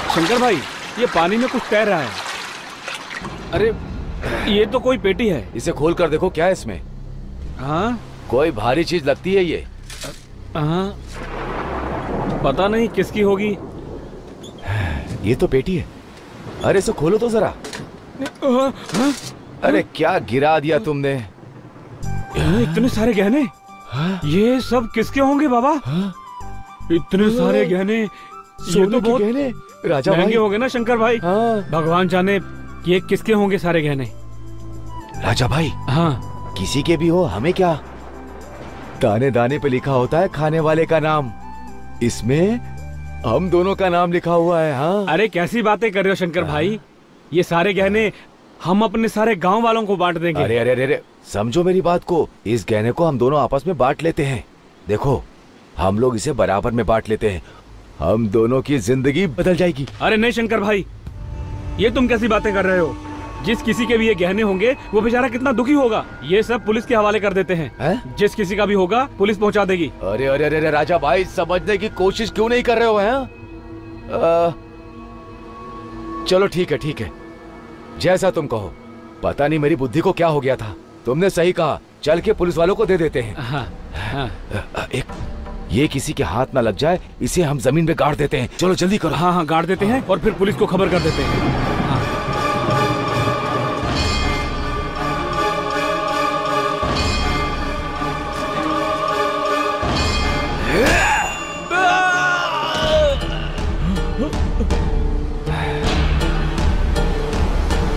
शंकर भाई, ये पानी में कुछ तैर रहा है। अरे ये तो कोई पेटी है। इसे खोल कर देखो, क्या है इसमें? हाँ, कोई भारी चीज लगती है ये। हाँ, पता नहीं किसकी होगी। ये तो पेटी है। अरे इसे खोलो तो जरा। अरे क्या गिरा दिया तुमने? इतने सारे गहने। ये सब किसके होंगे बाबा? इतने सारे गहने, ये तो बहुत गहने राजा महंगे भाई हो गए ना शंकर भाई। भगवान जाने ये किसके होंगे सारे गहने। राजा भाई, हाँ, किसी के भी हो, हमें क्या। दाने दाने पे लिखा होता है खाने वाले का नाम। इसमें हम दोनों का नाम लिखा हुआ है। हाँ, अरे कैसी बातें कर रहे हो शंकर भाई? ये सारे गहने हम अपने सारे गांव वालों को बांट देंगे। अरे अरे अरे, समझो मेरी बात को। इस गहने को हम दोनों आपस में बांट लेते हैं। देखो, हम लोग इसे बराबर में बांट लेते हैं, हम दोनों की जिंदगी बदल जाएगी। अरे नहीं शंकर भाई, ये तुम कैसी बातें कर रहे हो? जिस किसी के भी ये गहने होंगे वो बेचारा कितना दुखी होगा। ये सब पुलिस के हवाले कर देते हैं। जिस किसी का भी होगा पुलिस पहुंचा देगी। अरे अरे अरे राजा भाई, समझने की कोशिश क्यों नहीं कर रहे हो? हैं? चलो ठीक है, ठीक है, जैसा तुम कहो। पता नहीं मेरी बुद्धि को क्या हो गया था। तुमने सही कहा, चल के पुलिस वालों को दे देते हैं। हाँ। एक ये किसी के हाथ ना लग जाए, इसे हम जमीन पे गाड़ देते हैं। चलो जल्दी करो। हाँ, गाड़ देते हैं और फिर पुलिस को खबर कर देते हैं।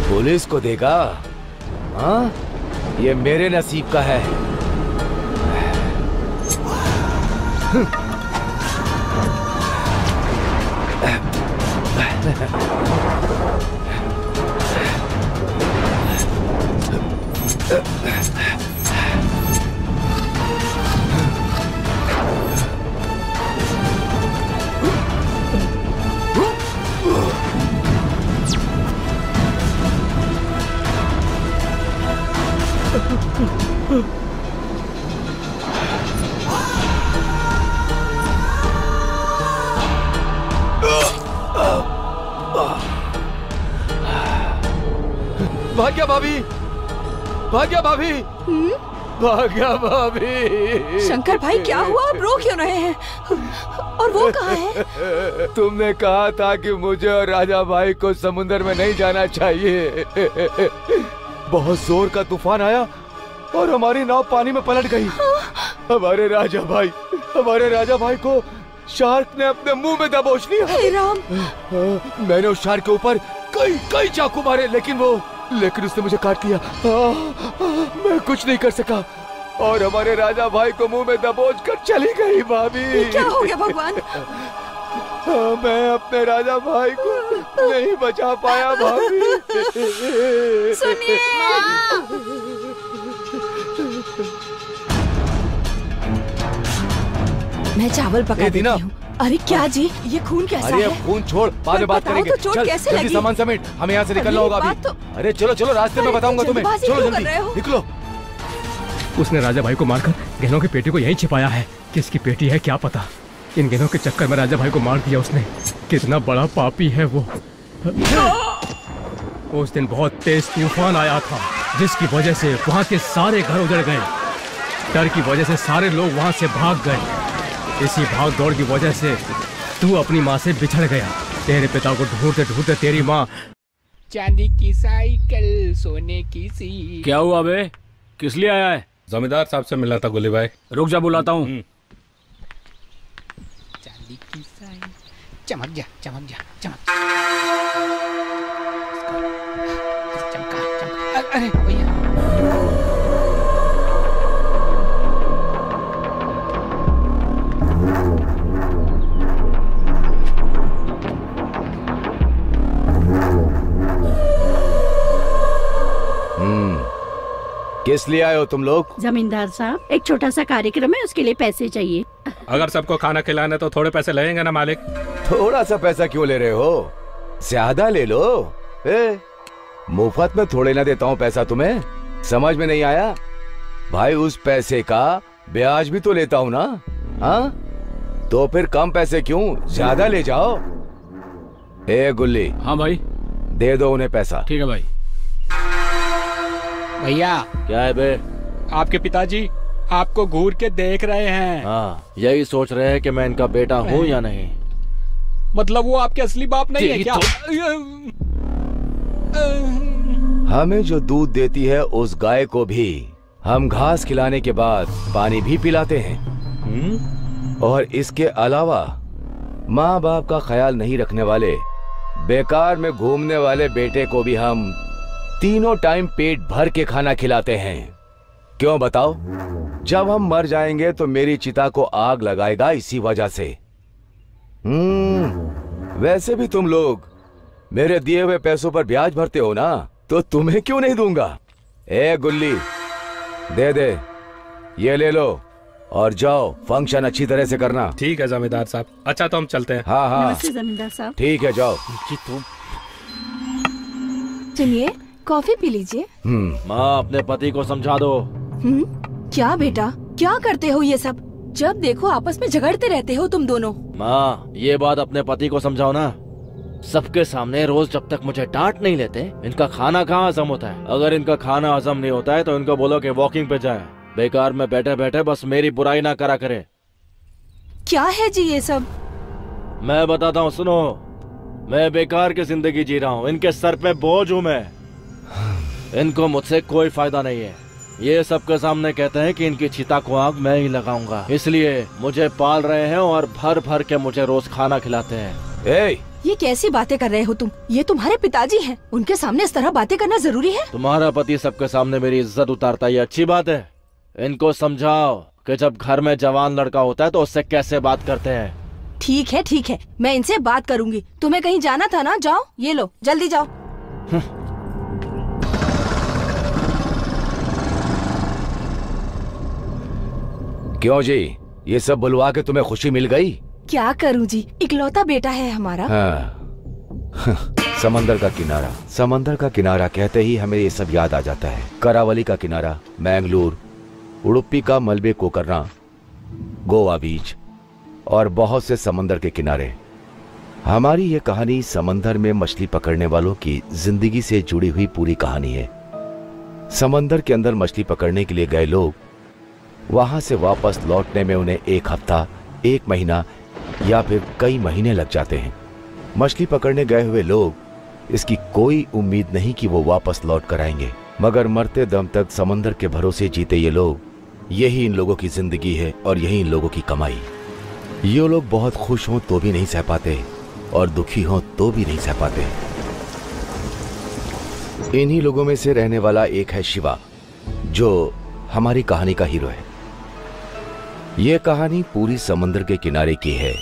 पुलिस को देगा? हाँ, ये मेरे नसीब का है। भाग्या भाभी, भाग्या भाभी, भाग्या भाभी। शंकर भाई क्या हुआ? आप रो क्यों रहे हैं? और वो कहाँ है? तुमने कहा था कि मुझे और राजा भाई को समुद्र में नहीं जाना चाहिए। बहुत जोर का तूफान आया और हमारी नाव पानी में पलट गई। हमारे राजा भाई को शार्क ने अपने मुंह में दबोच लिया। हे राम! मैंने उस शार्क के ऊपर कई चाकू मारे, लेकिन उसने मुझे काट लिया। मैं कुछ नहीं कर सका और हमारे राजा भाई को मुंह में दबोच कर चली गई। भाभी, क्या हो गया भगवान? मैं अपने राजा भाई को नहीं बचा पाया। भाभी सुनिए, मैं चावल पका देती हूँ। अरे क्या जी, ये खून कैसा है? अरे खून छोड़, बाद में बात करेंगे। तो चोट चल, कैसे जल्दी लगी? सामान समेट, हमें यहाँ से निकलना होगा अभी। अरे चलो चलो, रास्ते में बताऊंगा तुम्हें। चलो जल्दी निकलो। उसने राजा भाई को मारकर गहनों की पेटी को यहीं छिपाया है। किसकी पेटी है क्या पता। इन गहनों के चक्कर में राजा भाई को मार दिया उसने। कितना बड़ा पापी है वो। उस दिन बहुत तेज तूफान आया था, जिसकी वजह से वहाँ के सारे घर उजड़ गए। डर की वजह से सारे लोग वहाँ से भाग गए। इसी भाग दौड़ की वजह से तू अपनी माँ से बिछड़ गया। तेरे पिता को ढूंढते ढूंढते तेरी माँ। चांदी की साइकिल, सोने की सी। क्या हुआ बे? किस लिए आया है? जमींदार साहब से मिला था गोली भाई। रुक जा, बुलाता हूँ। चांदी की साइकिल, चमक जा चमक जा चमक। चमका। अरे भैया, किस लिए आए हो तुम लोग? जमींदार साहब, एक छोटा सा कार्यक्रम है, उसके लिए पैसे चाहिए। अगर सबको खाना खिलाना तो थोड़े पैसे लगेंगे ना मालिक। थोड़ा सा पैसा क्यों ले रहे हो? ज्यादा ले लो। मुफ्त में थोड़े ना देता हूँ पैसा तुम्हें, समझ में नहीं आया? भाई उस पैसे का ब्याज भी तो लेता हूँ ना। हाँ, तो फिर कम पैसे क्यों, ज्यादा ले जाओ। ए गुल्ली। हाँ भाई। दे दो उन्हें पैसा। ठीक है भाई। भैया। क्या है बे? आपके पिताजी आपको घूर के देख रहे हैं। हाँ, यही सोच रहे हैं कि मैं इनका बेटा हूँ या नहीं। मतलब वो आपके असली बाप नहीं है क्या? हमें जो दूध देती है उस गाय को भी हम घास खिलाने के बाद पानी भी पिलाते हैं। और इसके अलावा माँ बाप का ख्याल नहीं रखने वाले बेकार में घूमने वाले बेटे को भी हम तीनों टाइम पेट भर के खाना खिलाते हैं। क्यों बताओ? जब हम मर जाएंगे तो मेरी चिता को आग लगाएगा इसी वजह से। वैसे भी तुम लोग मेरे दिए हुए पैसों पर ब्याज भरते हो ना, तो तुम्हें क्यों नहीं दूंगा। ए गुल्ली, दे दे, ये ले लो और जाओ, फंक्शन अच्छी तरह से करना। ठीक है जमींदार साहब। अच्छा तो हम चलते हैं। हाँ हाँ जमींदार साहब। ठीक है, जाओ। सुनिए, कॉफी पी लीजिए। माँ, अपने पति को समझा दो। क्या बेटा, क्या करते हो ये सब? जब देखो आपस में झगड़ते रहते हो तुम दोनों। माँ, ये बात अपने पति को समझाओ ना। सबके सामने रोज जब तक मुझे डांट नहीं लेते, इनका खाना कहाँ हजम होता है। अगर इनका खाना हजम नहीं होता है तो इनको बोलो कि वॉकिंग पे जाए। बेकार में बैठे बैठे बस मेरी बुराई ना करा करे। क्या है जी ये सब? मैं बताता हूँ, सुनो। मैं बेकार की जिंदगी जी रहा हूँ, इनके सर पे बोझ हूँ मैं। इनको मुझसे कोई फायदा नहीं है। ये सबके सामने कहते हैं कि इनकी चिता को आग मैं ही लगाऊंगा, इसलिए मुझे पाल रहे हैं और भर भर के मुझे रोज खाना खिलाते हैं। ये कैसी बातें कर रहे हो तुम? ये तुम्हारे पिताजी हैं, उनके सामने इस तरह बातें करना जरूरी है? तुम्हारा पति सबके सामने मेरी इज्जत उतारता, ये अच्छी बात है? इनको समझाओ कि जब घर में जवान लड़का होता है तो उससे कैसे बात करते हैं। ठीक है ठीक है, मैं इनसे बात करूंगी। तुम्हें कहीं जाना था ना, जाओ, ये लो, जल्दी जाओ। क्यों जी, ये सब बुलवा के तुम्हें खुशी मिल गई? क्या करूं जी, इकलौता बेटा है हमारा। हाँ। समंदर का किनारा, समंदर का किनारा कहते ही हमें ये सब याद आ जाता है। करावली का किनारा, मैंगलोर, उडुपी का मलबे कोकरना, गोवा बीच और बहुत से समंदर के किनारे। हमारी ये कहानी समंदर में मछली पकड़ने वालों की जिंदगी से जुड़ी हुई पूरी कहानी है। समंदर के अंदर मछली पकड़ने के लिए गए लोग वहां से वापस लौटने में उन्हें 1 हफ्ता, 1 महीना या फिर कई महीने लग जाते हैं। मछली पकड़ने गए हुए लोग इसकी कोई उम्मीद नहीं कि वो वापस लौट कर आएंगे, मगर मरते दम तक समंदर के भरोसे जीते ये लोग, यही इन लोगों की जिंदगी है और यही इन लोगों की कमाई। ये लोग बहुत खुश हों तो भी नहीं सह पाते और दुखी हों तो भी नहीं सह पाते। इन्हीं लोगों में से रहने वाला एक है शिवा, जो हमारी कहानी का हीरो है। यह कहानी पूरी समंदर के किनारे की है,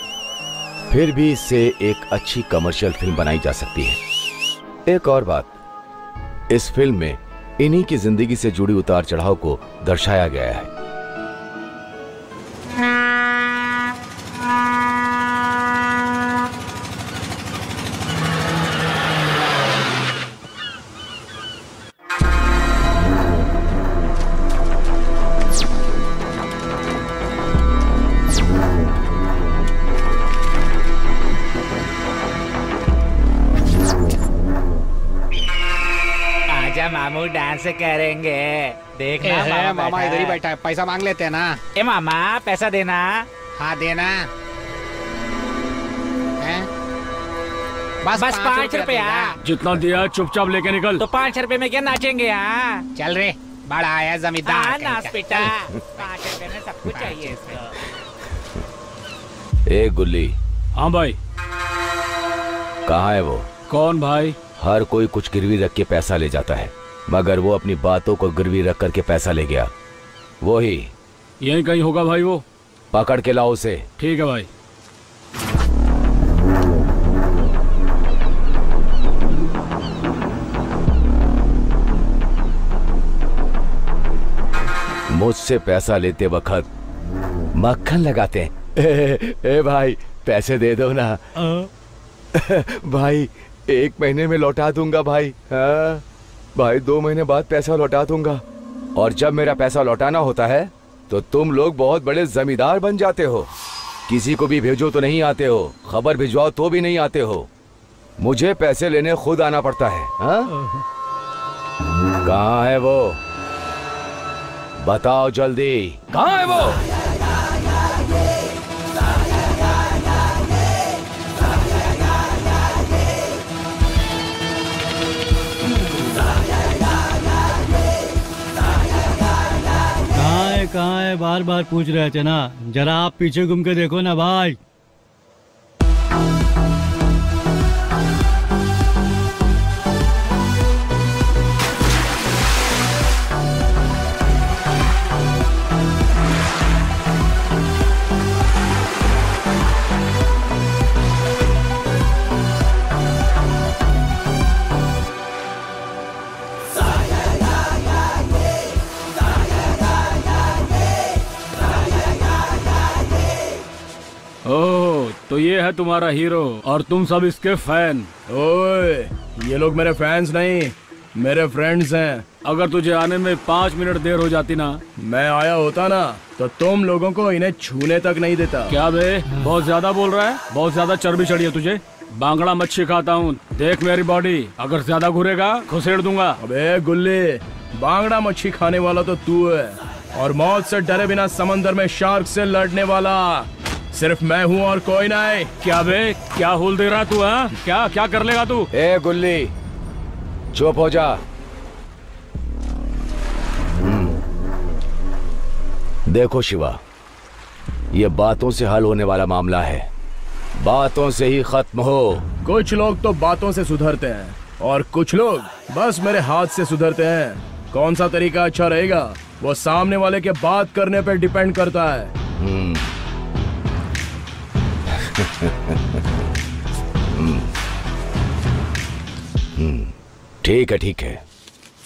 फिर भी इससे एक अच्छी कमर्शियल फिल्म बनाई जा सकती है। एक और बात, इस फिल्म में इन्हीं की जिंदगी से जुड़ी उतार चढ़ाव को दर्शाया गया है। मामू डांस करेंगे, देखना। मामा इधर ही बैठा है, पैसा मांग लेते हैं ना। ए मामा, पैसा देना। हाँ देना। बस 5 रुपया। जितना दिया चुपचाप लेके निकल। तो 5 रुपए में क्या नाचेंगे? यहाँ चल रे, बड़ा आया जमींदार। नाच बेटा, 5 रुपए में सब कुछ चाहिए इसको। ए गुल्ली। हाँ भाई। कहाँ है वो? कौन भाई? हर कोई कुछ गिरवी रख के पैसा ले जाता है, मगर वो अपनी बातों को गिरवी रख करके पैसा ले गया। वो ही यहीं कहीं होगा भाई। वो पकड़ के लाओ उसे। ठीक है भाई। मुझसे पैसा लेते वक्त मक्खन लगाते हैं। ए भाई, पैसे दे दो ना। भाई 1 महीने में लौटा दूंगा भाई। हाँ भाई, 2 महीने बाद पैसा लौटा दूंगा। और जब मेरा पैसा लौटाना होता है तो तुम लोग बहुत बड़े जमींदार बन जाते हो। किसी को भी भेजो तो नहीं आते हो, खबर भिजवाओ तो भी नहीं आते हो। मुझे पैसे लेने खुद आना पड़ता है। हाँ? कहाँ है वो? बताओ जल्दी, कहाँ है वो? कहाँ है बार बार पूछ रहे थे ना, जरा आप पीछे घूम के देखो ना भाई। ओह, तो ये है तुम्हारा हीरो और तुम सब इसके फैन। ओए, ये लोग मेरे फैंस नहीं, मेरे फ्रेंड्स हैं। अगर तुझे आने में 5 मिनट देर हो जाती ना, मैं आया होता ना तो तुम लोगों को इन्हें छूने तक नहीं देता। क्या बे, बहुत ज्यादा बोल रहा है? बहुत ज्यादा चर्बी चढ़ी है तुझे। बांगड़ा मच्छी खाता हूँ, देख मेरी बॉडी, अगर ज्यादा घुरेगा घुसेड़ दूंगा। अबे गुल्ली, बांगड़ा मच्छी खाने वाला तो तू है, और मौत से डरे बिना समंदर में शार्क से लड़ने वाला सिर्फ मैं हूँ और कोई नहीं। क्या बे, क्या हुल दे रहा तू? हाँ, क्या क्या कर लेगा तू? ए गुल्ली, चुप हो जा। देखो शिवा, ये बातों से हल होने वाला मामला है, बातों से ही खत्म हो। कुछ लोग तो बातों से सुधरते हैं और कुछ लोग बस मेरे हाथ से सुधरते हैं। कौन सा तरीका अच्छा रहेगा वो सामने वाले के बात करने पर डिपेंड करता है। ठीक है ठीक है,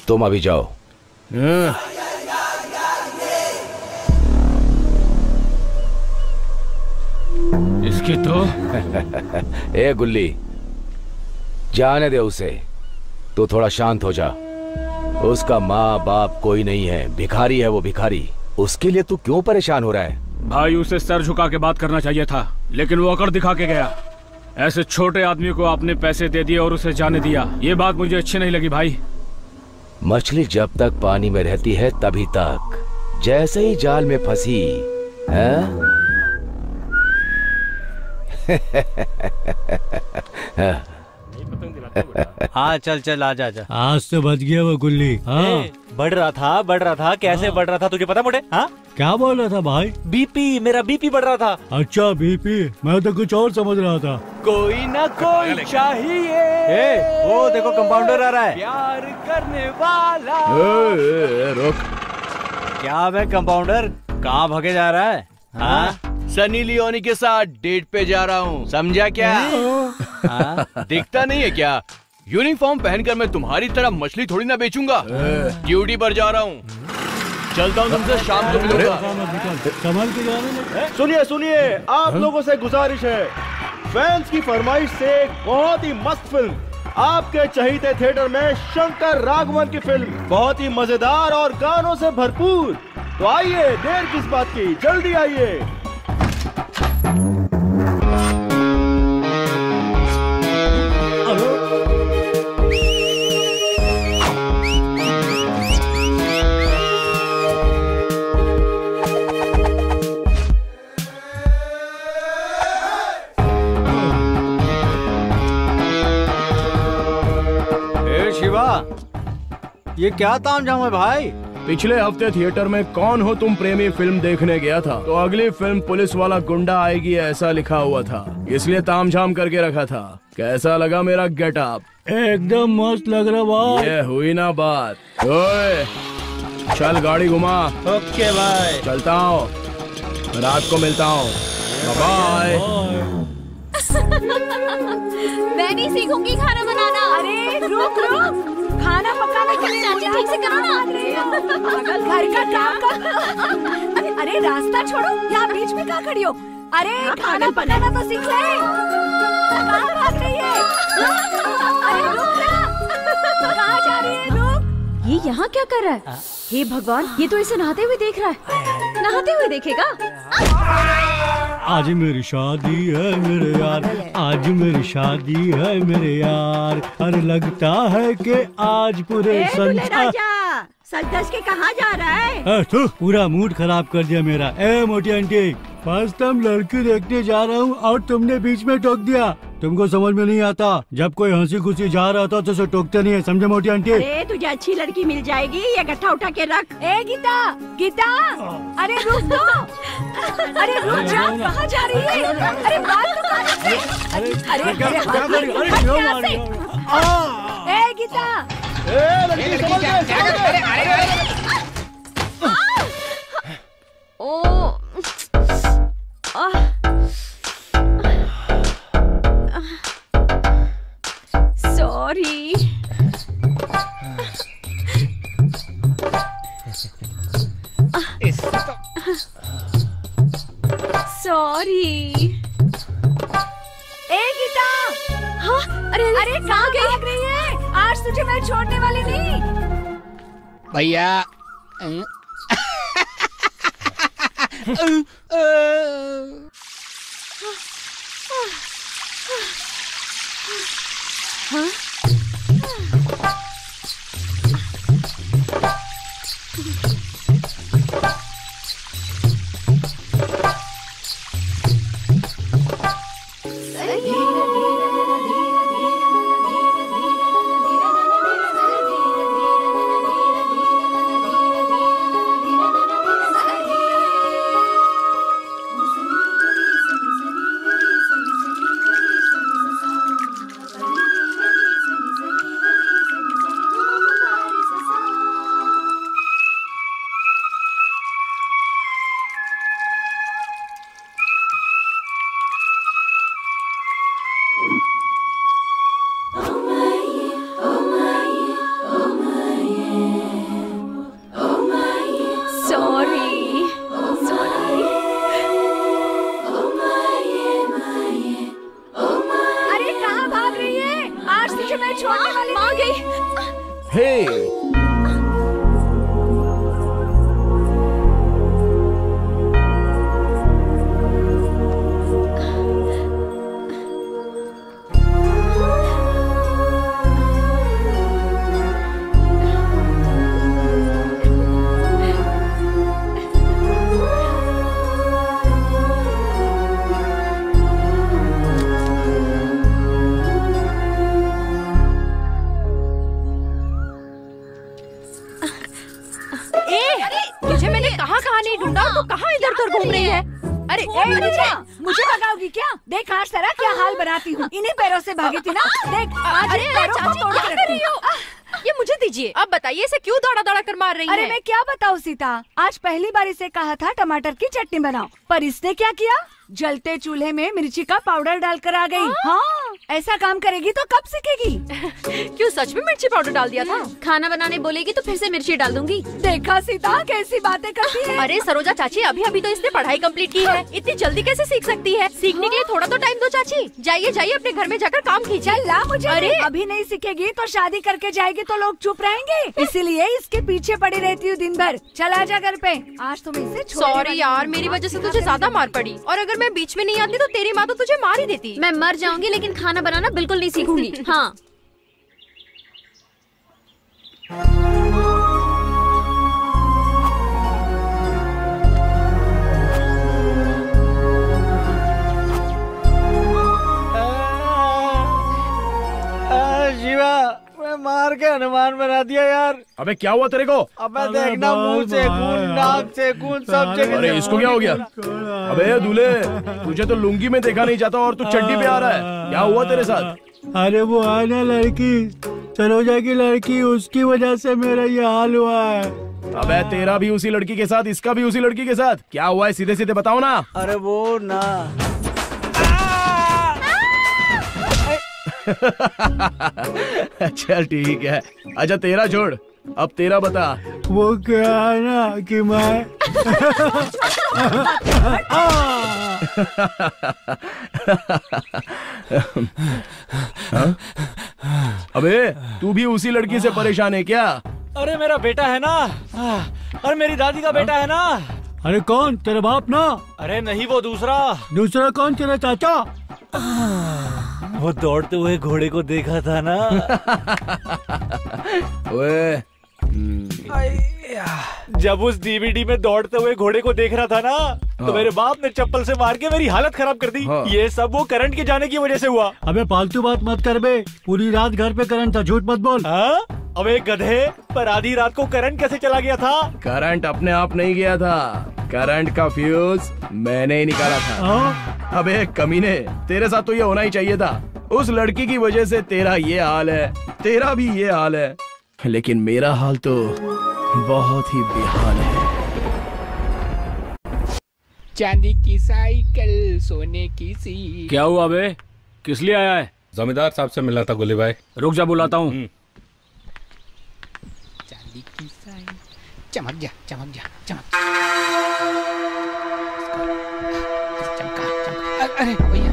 तुम अभी जाओ। इसकी तो ए गुल्ली, जाने दे उसे, तू थोड़ा शांत हो जा। उसका माँ बाप कोई नहीं है, भिखारी है वो, भिखारी। उसके लिए तू क्यों परेशान हो रहा है? भाई, उसे सर झुका के बात करना चाहिए था, लेकिन वो अकड़ दिखा के गया। ऐसे छोटे आदमी को आपने पैसे दे दिए और उसे जाने दिया, ये बात मुझे अच्छी नहीं लगी भाई। मछली जब तक पानी में रहती है तभी तक, जैसे ही जाल में फंसी है? हाँ चल चल, आजा आजा। आज तो बच गया वो गुल्ली। हाँ, बढ़ रहा था, कैसे बढ़ रहा था तुझे पता मोटे? हाँ, क्या बोल रहा था भाई? बीपी, मेरा बीपी बढ़ रहा था। अच्छा बीपी, मैं तो कुछ और समझ रहा था। कोई ना कोई चाहिए। वो देखो कंपाउंडर आ रहा है, प्यार करने वाला। रुक, क्या बे कंपाउंडर, कहाँ भागे जा रहा है? हाँ, सनी लियोनी के साथ डेट पे जा रहा हूँ, समझा क्या? दिखता नहीं है क्या? यूनिफॉर्म पहनकर मैं तुम्हारी तरह मछली थोड़ी ना बेचूंगा। ड्यूटी पर जा रहा हूँ, चलता हूँ, तुमसे शाम को मिलूंगा। सुनिए सुनिए, आप लोगों से गुजारिश है, फैंस की फरमाइश से एक बहुत ही मस्त फिल्म आपके चहीते थिएटर में शंकर राघवन की फिल्म, बहुत ही मजेदार और गानों से भरपूर। तो आइए, देर किस बात की, जल्दी आइए। ये क्या तामझाम है भाई? पिछले हफ्ते थिएटर में कौन हो तुम प्रेमी फिल्म देखने गया था, तो अगली फिल्म पुलिस वाला गुंडा आएगी ऐसा लिखा हुआ था, इसलिए तामझाम करके रखा था। कैसा लगा मेरा गेटअप? एकदम मस्त लग रहा भाई। ये हुई ना बात। ओए, चल गाड़ी घुमा। ओके भाई, चलता हूँ, रात को मिलता हूँ, बाय। मैं नहीं सीखूंगी खाना बनाना। अरे रुक रुक, खाना पकाना ठीक से करो ना। घर का काम कर। अरे रास्ता छोड़ो, यहाँ बीच में कहाँ खड़ी हो? अरे खाना पकाना तो सीख ले। कहाँ भाग रही है? अरे रुक ना, कहाँ जा रही है? रुक। ये यहाँ क्या कर रहा है? हे भगवान, ये तो इसे नहाते हुए देख रहा है। नहाते हुए देखेगा? आज मेरी शादी है मेरे यार, आज मेरी शादी है मेरे यार। अरे लगता है कि आज पूरे संसार सच के कहाँ जा रहा है? पूरा मूड खराब कर दिया मेरा। ए मोटी आंटी, फर्स्ट टाइम लड़की देखने जा रहा हूँ और तुमने बीच में टोक दिया। तुमको समझ में नहीं आता, जब कोई हंसी खुशी जा रहा था तो उसे टोकते नहीं है, समझे मोटी आंटी? अरे तुझे अच्छी लड़की मिल जाएगी, ये गट्ठा उठा के रख। ए गीता, गीता, अरे रुक दो, अरे रुक जा, कहाँ जा रही है? अरे बात तो कर। ए गीता, सॉरी। सॉरी। ए गीता, हाँ, अरे कहाँ भाग रही है? आज तुझे मैं छोड़ने वाली नहीं। भैया मुझे भगाओगी क्या? देख आज सारा क्या हाल बनाती हूँ। इन्हीं पैरों से भागी थी ना। देख आज पैरों को तोड़ के रखती हूँ। ये मुझे दीजिए। अब बताइए इसे क्यों दौड़ा दौड़ा कर मार रही है? अरे मैं क्या बताऊँ सीता, आज पहली बार इसे कहा था टमाटर की चटनी बनाओ, पर इसने क्या किया, जलते चूल्हे में मिर्ची का पाउडर डालकर आ गई। हाँ, ऐसा काम करेगी तो कब सीखेगी? क्यों सच में मिर्ची पाउडर डाल दिया था? खाना बनाने बोलेगी तो फिर से मिर्ची डाल दूंगी। देखा सीता कैसी बातें करती है। अरे सरोजा चाची, अभी अभी तो इसने पढ़ाई कंप्लीट की है, इतनी जल्दी कैसे सीख सकती है? सीखने के लिए थोड़ा तो टाइम दो चाची। जाइए जाइए अपने घर में जाकर काम कीजिए। ला मुझे। अरे अभी नहीं सीखेगी तो शादी करके जाएगी तो लोग चुप रहेंगे, इसीलिए इसके पीछे पड़ी रहती हूँ दिन भर। चला जा घर पे, आज तुम इसे। सॉरी यार, मेरी वजह से तुझे ज्यादा मार पड़ी, और अगर मैं बीच में नहीं आती तो तेरी माँ तो तुझे मार ही देती। मैं मर जाऊंगी लेकिन खाना बनाना बिल्कुल नहीं सीखूंगी। हाँ शिवा, मैं मार के हनुमान बना दिया यार। अबे क्या हुआ तेरे को? अबे देखना, मुंह से खून, नाक से खून, सब जगह। अरे इसको क्या हो गया? अबे दूल्हे, तुझे तो लुंगी में देखा नहीं जाता और तू चड्डी पे आ रहा है, क्या हुआ तेरे साथ? अरे वो है ना लड़की, सरोजा की लड़की, उसकी वजह से मेरा ये हाल हुआ है। अबे तेरा भी उसी लड़की के साथ, इसका भी उसी लड़की के साथ, क्या हुआ है सीधे सीधे बताओ ना। अरे वो ना चल ठीक है, अच्छा तेरा छोड़, अब तेरा बता। वो क्या है ना कि मैं अबे तू भी उसी लड़की से परेशान है क्या? अरे मेरा बेटा है ना, और मेरी दादी का बेटा है ना, अरे कौन? तेरे बाप ना? अरे नहीं, वो दूसरा। दूसरा कौन? तेरा चाचा? वो दौड़ते हुए घोड़े को देखा था ना। ओए, जब उस डीवीडी में दौड़ते हुए घोड़े को देख रहा था ना, तो मेरे बाप ने चप्पल से मार के मेरी हालत खराब कर दी। ये सब वो करंट के जाने की वजह से हुआ। अबे फालतू बात मत कर बे, पूरी रात घर पे करंट था, झूठ मत बोल। अबे गधे, पर आधी रात को करंट कैसे चला गया था? करंट अपने आप नहीं गया था, करंट का फ्यूज मैंने ही निकाला था। अबे कमीने, तेरे साथ तो ये होना ही चाहिए था। उस लड़की की वजह से तेरा ये हाल है, तेरा भी ये हाल है, लेकिन मेरा हाल तो बहुत ही बेहाल है। चांदी की साइकिल, सोने की सी। क्या हुआ बे? किस लिए आया है? जमींदार साहब से मिलना था गुली भाई। रुक जा, बुलाता हूँ। चांदी की साइकिल, चमक जा चमक जा चमक। चमका चमका। अरे भैया,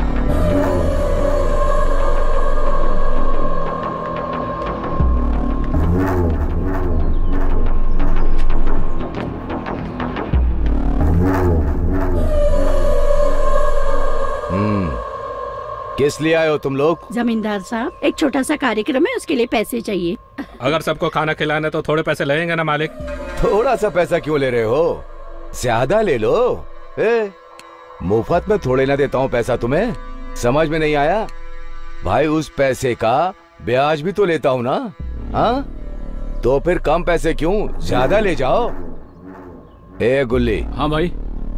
किस लिए आए हो तुम लोग? जमींदार साहब, एक छोटा सा कार्यक्रम है, उसके लिए पैसे चाहिए। अगर सबको खाना खिलाना है तो थोड़े पैसे लगेंगे ना मालिक। थोड़ा सा पैसा क्यों ले रहे हो? ज्यादा ले लो। मुफ्त में थोड़े ना देता हूँ पैसा तुम्हें, समझ में नहीं आया? भाई उस पैसे का ब्याज भी तो लेता हूँ ना। हाँ, तो फिर कम पैसे क्यों, ज्यादा ले जाओ। ए गुल्ली। हाँ भाई।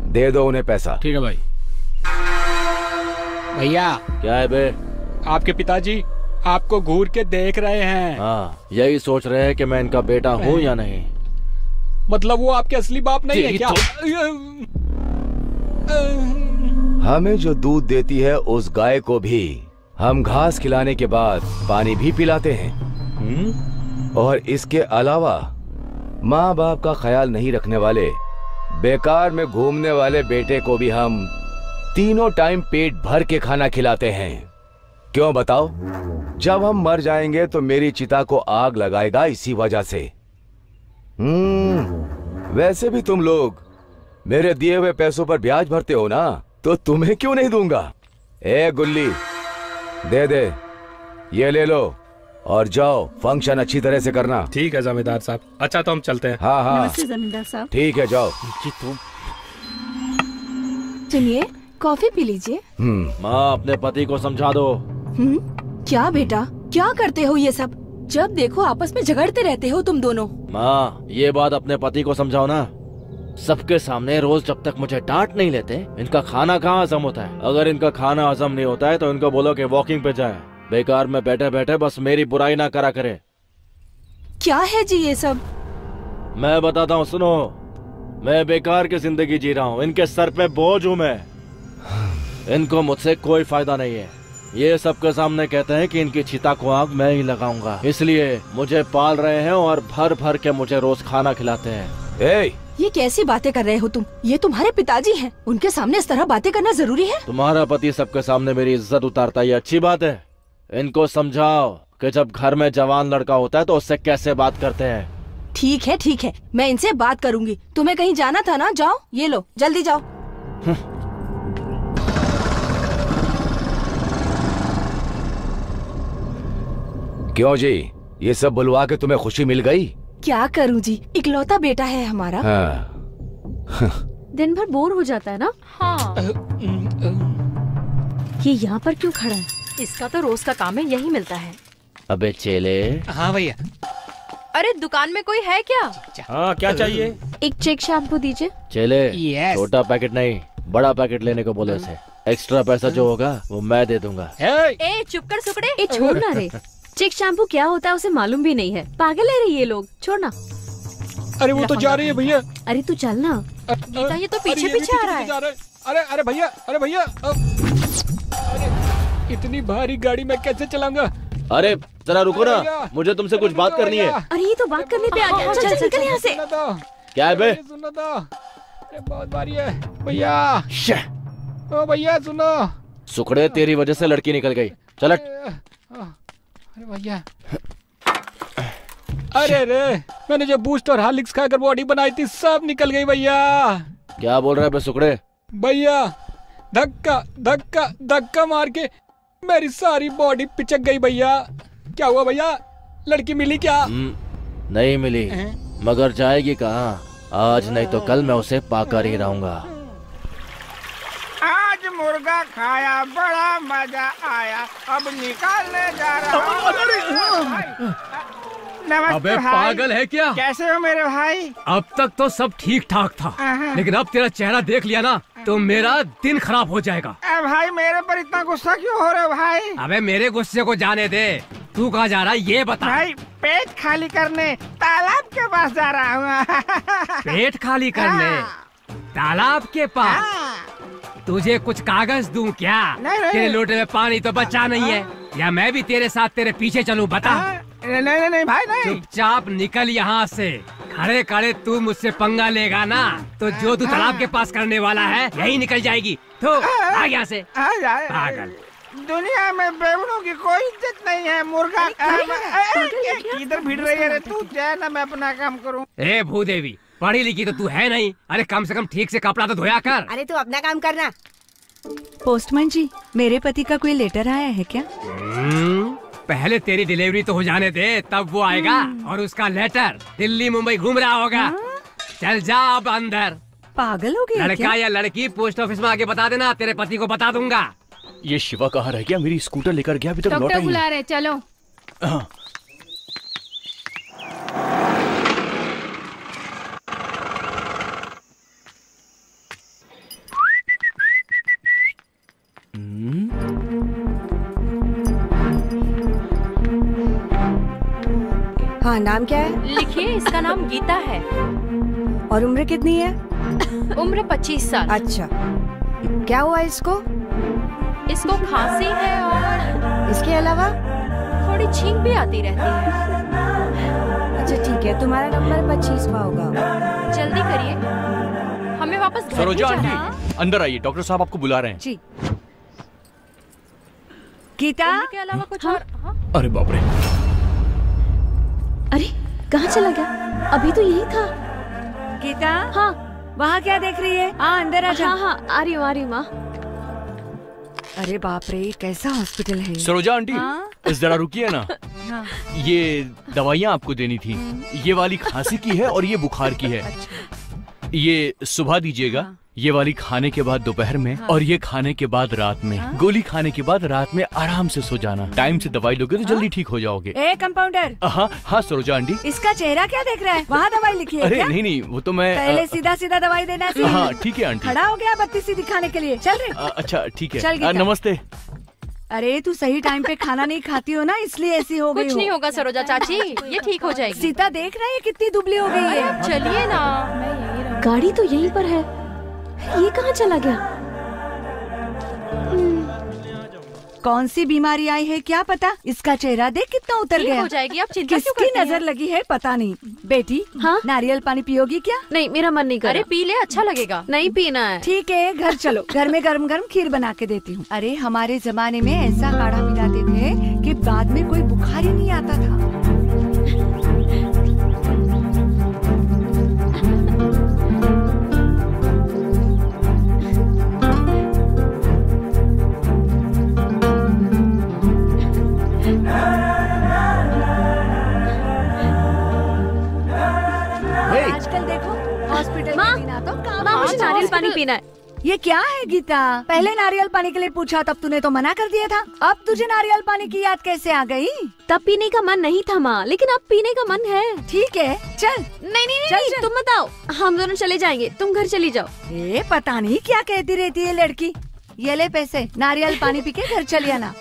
दे दो उन्हें पैसा। ठीक है भाई। भैया। क्या है बे? आपके पिताजी आपको घूर के देख रहे हैं। हाँ, यही सोच रहे हैं कि मैं इनका बेटा हूँ या नहीं। मतलब वो आपके असली बाप नहीं है क्या? हमें जो दूध देती है उस गाय को भी हम घास खिलाने के बाद पानी भी पिलाते हैं। और इसके अलावा माँ बाप का ख्याल नहीं रखने वाले, बेकार में घूमने वाले बेटे को भी हम तीनों टाइम पेट भर के खाना खिलाते हैं। क्यों बताओ? जब हम मर जाएंगे तो मेरी चिता को आग लगाएगा इसी वजह से। वैसे भी तुम लोग मेरे दिए हुए पैसों पर ब्याज भरते हो ना, तो तुम्हें क्यों नहीं दूंगा। ए गुल्ली, दे दे, ये ले लो और जाओ, फंक्शन अच्छी तरह से करना। ठीक है जमींदार साहब। अच्छा तो हम चलते हैं। हाँ हाँ नमस्ते जमींदार साहब। ठीक है, जाओ। सुनिए, कॉफी पी लीजिए। माँ, अपने पति को समझा दो। क्या बेटा, क्या करते हो ये सब? जब देखो आपस में झगड़ते रहते हो तुम दोनों। माँ, ये बात अपने पति को समझाओ ना। सबके सामने रोज जब तक मुझे डांट नहीं लेते, इनका खाना कहाँ हजम होता है। अगर इनका खाना हजम नहीं होता है तो इनको बोलो कि वॉकिंग पे जाए। बेकार में बैठे बैठे बस मेरी बुराई ना करा करे। क्या है जी ये सब? मैं बताता हूँ, सुनो। मैं बेकार की जिंदगी जी रहा हूँ, इनके सर पे बोझ हूँ मैं। इनको मुझसे कोई फायदा नहीं है। ये सबके सामने कहते हैं कि इनकी चिता को आग मैं ही लगाऊंगा, इसलिए मुझे पाल रहे हैं और भर भर के मुझे रोज खाना खिलाते हैं। ये कैसी बातें कर रहे हो तुम? ये तुम्हारे पिताजी हैं, उनके सामने इस तरह बातें करना जरूरी है? तुम्हारा पति सबके सामने मेरी इज्जत उतारता, ये अच्छी बात है? इनको समझाओ कि जब घर में जवान लड़का होता है तो उससे कैसे बात करते हैं। ठीक है, मैं इनसे बात करूंगी। तुम्हें कहीं जाना था ना, जाओ, ये लो, जल्दी जाओ। क्यों जी, ये सब बुलवा के तुम्हें खुशी मिल गई? क्या करूं जी, इकलौता बेटा है हमारा। दिन भर बोर हो जाता है ना। हाँ। ये यहाँ पर क्यों खड़ा है? इसका तो रोज का काम है, यही मिलता है। अबे चेले। हाँ भैया। अरे दुकान में कोई है क्या? हाँ, क्या चाहिए? एक चेक शैम्पू दीजिए। चेले, छोटा पैकेट नहीं, बड़ा पैकेट लेने को बोले इसे। एक्स्ट्रा पैसा जो होगा वो मैं दे दूंगा। ए चुप कर सुकड़े। ए छोड़ना रे। चेक शैम्पू क्या होता है उसे मालूम भी नहीं है। पागल है रे ये लोग, छोड़ना। अरे वो तो जा रही है भैया। अरे तू चल ना। गीता, ये तो पीछे पीछे आ रहा है। अरे भैया, अरे भैया, इतनी भारी गाड़ी मैं कैसे चलाऊंगा? अरे जरा रुको ना, मुझे तुमसे कुछ बात करनी है। अरे ये तो बात करने पे आ गया। चल निकल यहाँ से। क्या है बे? सुनो तो, अरे बहुत भारी है भैया। ओ भैया सुनो। सुखड़े, तेरी वजह से लड़की निकल गई। चल। अरे भैया, अरे मैंने जो बूस्ट और हार्लिक्स खाकर बॉडी बनाई थी सब निकल गई भैया। क्या बोल रहा है बे सुकड़े? भैया धक्का धक्का धक्का मार के मेरी सारी बॉडी पिचक गई भैया। क्या हुआ भैया, लड़की मिली क्या? नहीं मिली, मगर जाएगी कहाँ? आज नहीं तो कल मैं उसे पाकर ही रहूंगा। आज मुर्गा खाया, बड़ा मजा आया, अब निकालने जा रहा हूँ। नमस्ते अबे भाई। पागल है क्या? कैसे हो मेरे भाई? अब तक तो सब ठीक ठाक था, लेकिन अब तेरा चेहरा देख लिया ना तो मेरा दिन खराब हो जाएगा। भाई मेरे पर इतना गुस्सा क्यों हो रहे हो भाई? अबे मेरे गुस्से को जाने दे, तू कहाँ जा रहा है ये बता। भाई पेट खाली करने तालाब के पास जा रहा हूँ। पेट खाली करने तालाब के पास? तुझे कुछ कागज दूं क्या? नहीं। तेरे लोटे में पानी तो बचा नहीं है, या मैं भी तेरे साथ तेरे पीछे चलूं? बता। नहीं भाई नहीं। चुपचाप निकल यहाँ से। खड़े खड़े तू मुझसे पंगा लेगा ना तो जो तू तालाब के पास करने वाला है यही निकल जाएगी। तो आ यहाँ से पागल। दुनिया में बेवड़ों की कोई इज्जत नहीं है। मुर्गा किधर भिड़ रही है रे तू? जाए ना मैं अपना काम करूँ। ए भूदेवी, पढ़ी लिखी तो तू है नहीं। अरे कम से कम ठीक से कपड़ा तो धोया कर। अरे तू अपना काम करना। पोस्टमैन जी, मेरे पति का कोई लेटर आया है क्या? पहले तेरी डिलीवरी तो हो जाने दे, तब वो आएगा। और उसका लेटर दिल्ली मुंबई घूम रहा होगा। चल जा अब अंदर। पागल हो गया लड़का या लड़की पोस्ट ऑफिस में आके बता देना, तेरे पति को बता दूंगा। ये शिवा कहाँ रह गया? मेरी स्कूटर लेकर गया, अभी तक लौटा डॉक्टर ही बुला नहीं। रहे, चलो। हाँ, नाम क्या है? लिखिए, इसका नाम गीता है। और उम्र कितनी है? उम्र 25 साल। अच्छा, क्या हुआ इसको? इसको खांसी है और इसके अलावा थोड़ी छींक भी आती रहती है। अच्छा ठीक है, तुम्हारा नंबर 25वां होगा। जल्दी करिए, हमें वापस घर सरोजा भी जाना। आंटी, अंदर आइए, डॉक्टर साहब आपको बुला रहे हैं। जी। गीता के अलावा कुछ और? अरे बाप रे। अरे कहाँ चला गया? अभी तो यही था। गीता, हाँ वहाँ क्या देख रही है? हाँ अंदर आ जा। हाँ आ रही हूँ माँ। अरे बाप रे, कैसा हॉस्पिटल है? सरोजा आंटी, जरा रुकिए ना। हाँ। ये दवाइयाँ आपको देनी थी। ये वाली खांसी की है और ये बुखार की है। ये सुबह दीजिएगा। ये वाली खाने के बाद दोपहर में, और ये खाने के बाद रात में। गोली खाने के बाद रात में आराम से सो जाना। टाइम से दवाई लोगे तो जल्दी ठीक हो जाओगे। ए कंपाउंडर। हाँ सरोजा आंटी। इसका चेहरा क्या देख रहा है? वहाँ दवाई लिखी है अरे क्या? नहीं, वो तो मैं पहले सीधा सीधा दवाई देना चाहिए। हाँ ठीक है आंटी। खड़ा हो गया बत्ती सीधी खाने के लिए। चल रे। अच्छा ठीक चल है। गीता। नमस्ते। अरे तू सही टाइम पे खाना नहीं खाती हो ना, इसलिए ऐसी हो गई। कुछ नहीं होगा सरोजा चाची, ये ठीक हो जाएगी। सीता देख रही है कितनी दुबली हो गई है। चलिए ना। गाड़ी तो यहीं पर है, ये कहाँ चला गया? कौन सी बीमारी आई है क्या पता? इसका चेहरा देख कितना उतर ठीक गया। हो जाएगी, आप चिंता क्यों किसकी करती हैं? नजर लगी है पता नहीं। बेटी, हाँ नारियल पानी पियोगी क्या? नहीं, मेरा मन नहीं कर रहा। अरे पी ले, अच्छा लगेगा। नहीं पीना है। ठीक है, घर चलो, घर में गरम गरम खीर बना के देती हूँ। अरे हमारे जमाने में ऐसा काढ़ा पिलाते थे कि बाद में कोई बुखार ही नहीं आता था। आजकल देखो हॉस्पिटल में बिना तो काम। माँ, मुझे नारियल पानी पीना है। ये क्या है गीता? पहले नारियल पानी के लिए पूछा, तब तूने तो मना कर दिया था। अब तुझे नारियल पानी की याद कैसे आ गई? तब पीने का मन नहीं था माँ, लेकिन अब पीने का मन है। ठीक है चल। नहीं नहीं नहीं, तुम मत आओ, हम दोनों चले जाएंगे, तुम घर चली जाओ। ए पता नहीं क्या कहती रहती है लड़की। ये ले पैसे, नारियल पानी पी के घर चली आना।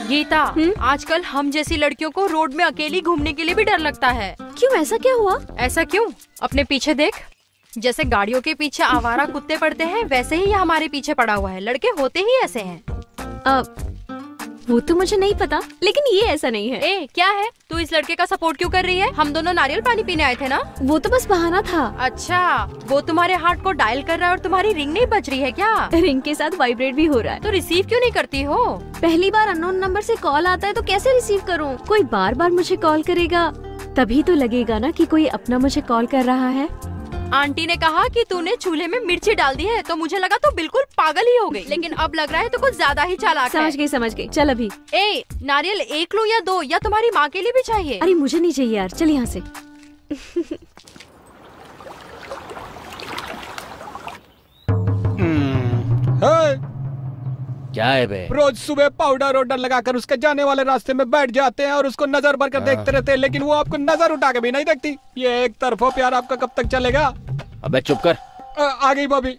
गीता, आजकल हम जैसी लड़कियों को रोड में अकेली घूमने के लिए भी डर लगता है। क्यों, ऐसा क्या हुआ? ऐसा क्यों? अपने पीछे देख। जैसे गाड़ियों के पीछे आवारा कुत्ते पड़ते हैं, वैसे ही ये हमारे पीछे पड़ा हुआ है। लड़के होते ही ऐसे हैं। वो तो मुझे नहीं पता, लेकिन ये ऐसा नहीं है। ए, क्या है? तू इस लड़के का सपोर्ट क्यों कर रही है? हम दोनों नारियल पानी पीने आए थे ना? वो तो बस बहाना था। अच्छा, वो तुम्हारे हार्ट को डायल कर रहा है और तुम्हारी रिंग नहीं बज रही है क्या? रिंग के साथ वाइब्रेट भी हो रहा है। तो रिसीव क्यों नहीं करती हो? पहली बार अननोन नंबर से कॉल आता है तो कैसे रिसीव करूं? कोई बार बार मुझे कॉल करेगा तभी तो लगेगा ना कि कोई अपना मुझे कॉल कर रहा है। आंटी ने कहा कि तूने चूल्हे में मिर्ची डाल दी है, तो मुझे लगा तो बिल्कुल पागल ही हो गई, लेकिन अब लग रहा है तो कुछ ज्यादा ही चालाक है। समझ गई। चल अभी। ए, नारियल 1 लो या 2, या तुम्हारी माँ के लिए भी चाहिए? अरे मुझे नहीं चाहिए यार, चल यहाँ से। क्या है बे? रोज सुबह पाउडर वाउडर लगाकर उसके जाने वाले रास्ते में बैठ जाते हैं और उसको नजर भर कर देखते रहते हैं, लेकिन वो आपको नजर उठा के भी नहीं देखती। ये एक तरफा प्यार आपका कब तक चलेगा? अबे चुप कर। आ गई भाभी।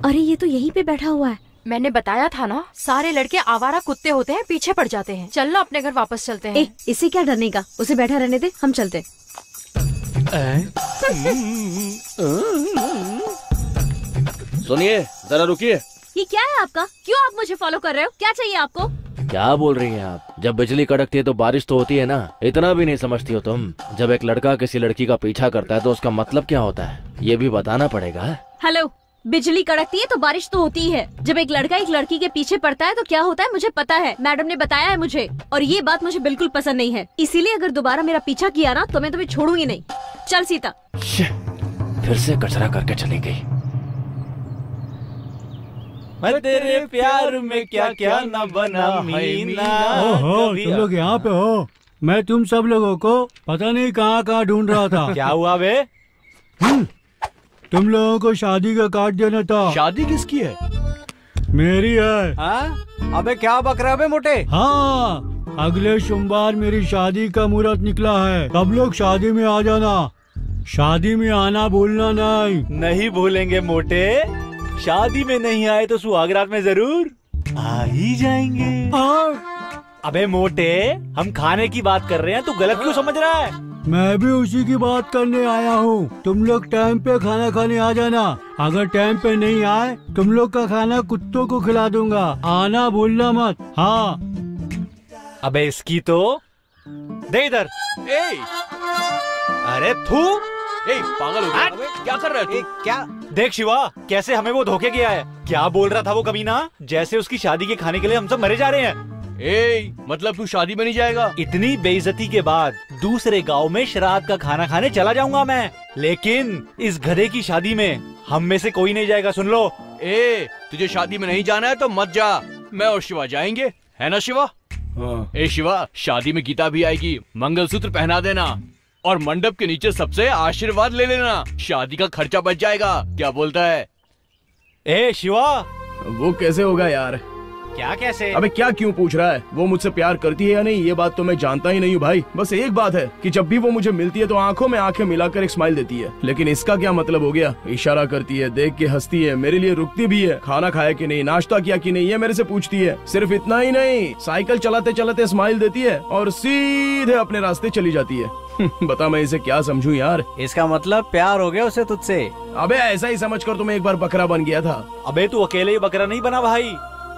अरे ये तो यहीं पे बैठा हुआ है। मैंने बताया था ना, सारे लड़के आवारा कुत्ते होते हैं, पीछे पड़ जाते हैं। चल ना अपने घर वापस चलते हैं। इसे क्या डरने का, उसे बैठा रहने दे, हम चलते। सुनिए, जरा रुकिए। ये क्या है आपका? क्यों आप मुझे फॉलो कर रहे हो? क्या चाहिए आपको? क्या बोल रही हैं आप? जब बिजली कड़कती है तो बारिश तो होती है ना, इतना भी नहीं समझती हो तुम? जब एक लड़का किसी लड़की का पीछा करता है तो उसका मतलब क्या होता है, ये भी बताना पड़ेगा। हेलो, बिजली कड़कती है तो बारिश तो होती है। जब एक लड़का एक लड़की के पीछे पड़ता है तो क्या होता है मुझे पता है, मैडम ने बताया है मुझे, और ये बात मुझे बिल्कुल पसंद नहीं है। इसीलिए अगर दोबारा मेरा पीछा किया ना तो मैं तुम्हें छोड़ूंगी नहीं। चल सीता। फिर से कचरा करके चली गई। मैं तेरे प्यार में क्या क्या न बना मीना। ओहो, तुम लोग यहाँ पे हो? मैं तुम सब लोगों को पता नहीं कहाँ कहाँ ढूंढ रहा था। क्या हुआ बे? तुम लोगों को शादी का कार्ड देना था। शादी किसकी है? मेरी है। हाँ? अबे क्या बक रहा है बे मोटे? हाँ, अगले सोमवार मेरी शादी का मुहूर्त निकला है। सब लोग शादी में आ जाना। शादी में आना भूलना नहीं। नहीं भूलेंगे मोटे। शादी में नहीं आए तो सुहागरात में जरूर आ ही जाएंगे। अबे मोटे, हम खाने की बात कर रहे हैं, तू गलत क्यों समझ रहा है? मैं भी उसी की बात करने आया हूँ। तुम लोग टाइम पे खाना खाने आ जाना। अगर टाइम पे नहीं आए, तुम लोग का खाना कुत्तों को खिला दूंगा। आना भूलना मत। हाँ। अबे इसकी तो दे इधर। अरे थू, पागल हो गया? क्या कर रहा है तू? क्या देख शिवा, कैसे हमें वो धोखे गया है। क्या बोल रहा था वो कमीना? जैसे उसकी शादी के खाने के लिए हम सब मरे जा रहे हैं। मतलब तू शादी में नहीं जाएगा? इतनी बेइज्जती के बाद दूसरे गांव में श्राद्ध का खाना खाने चला जाऊंगा मैं, लेकिन इस गधे की शादी में हम में से कोई नहीं जाएगा। सुन लो। तुझे शादी में नहीं जाना है तो मत जा। मैं और शिवा जाएंगे, है ना शिवा? शिवा, शादी में गीता भी आएगी। मंगलसूत्र पहना देना और मंडप के नीचे सबसे आशीर्वाद ले लेना। शादी का खर्चा बच जाएगा। क्या बोलता है? शिवा, वो कैसे होगा यार? क्या कैसे? अबे क्या क्यों पूछ रहा है? वो मुझसे प्यार करती है या नहीं, ये बात तो मैं जानता ही नहीं हूँ भाई। बस एक बात है कि जब भी वो मुझे मिलती है तो आंखों में आंखें मिलाकर एक स्माइल देती है। लेकिन इसका क्या मतलब हो गया? इशारा करती है, देख के हंसती है, मेरे लिए रुकती भी है, खाना खाया कि नहीं, नाश्ता किया कि नहीं, ये मेरे से पूछती है। सिर्फ इतना ही नहीं, साइकिल चलाते चलाते स्माइल देती है और सीधे अपने रास्ते चली जाती है। बता मैं इसे क्या समझूं यार? इसका मतलब प्यार हो गया उसे तुझसे? अबे ऐसा ही समझकर तो मैं एक बार बकरा बन गया था। अबे तू अकेले ही बकरा नहीं बना भाई,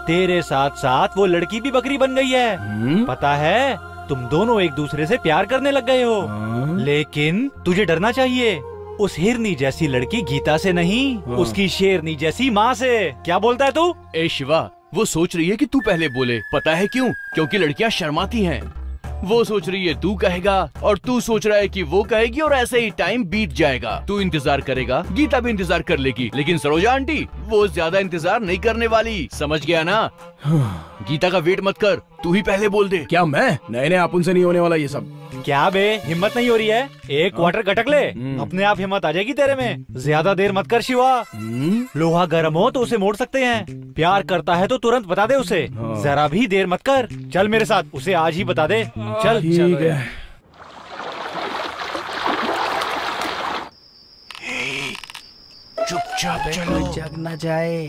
तेरे साथ साथ वो लड़की भी बकरी बन गई है। पता है, तुम दोनों एक दूसरे से प्यार करने लग गए हो। लेकिन तुझे डरना चाहिए, उस हिरनी जैसी लड़की गीता से नहीं, उसकी शेरनी जैसी माँ से। क्या बोलता है तू? शिवा, वो सोच रही है कि तू पहले बोले। पता है क्यों? क्योंकि लड़कियाँ शर्माती हैं। वो सोच रही है तू कहेगा और तू सोच रहा है कि वो कहेगी, और ऐसे ही टाइम बीत जाएगा। तू इंतजार करेगा, गीता भी इंतजार कर लेगी, लेकिन सरोजा आंटी वो ज्यादा इंतजार नहीं करने वाली। समझ गया ना? गीता का वेट मत कर, तू ही पहले बोल दे। क्या मैं? नहीं, आप उनसे नहीं होने वाला ये सब। क्या बे, हिम्मत नहीं हो रही है? एक क्वार्टर गटक ले, अपने आप हिम्मत आ जाएगी तेरे में। ज्यादा देर मत कर शिवा। लोहा गर्म हो तो उसे मोड़ सकते हैं। प्यार करता है तो तुरंत बता दे उसे। जरा भी देर मत कर, चल मेरे साथ, उसे आज ही बता दे। चल। ठीक है। चुपचाप चलो, जग न जाए।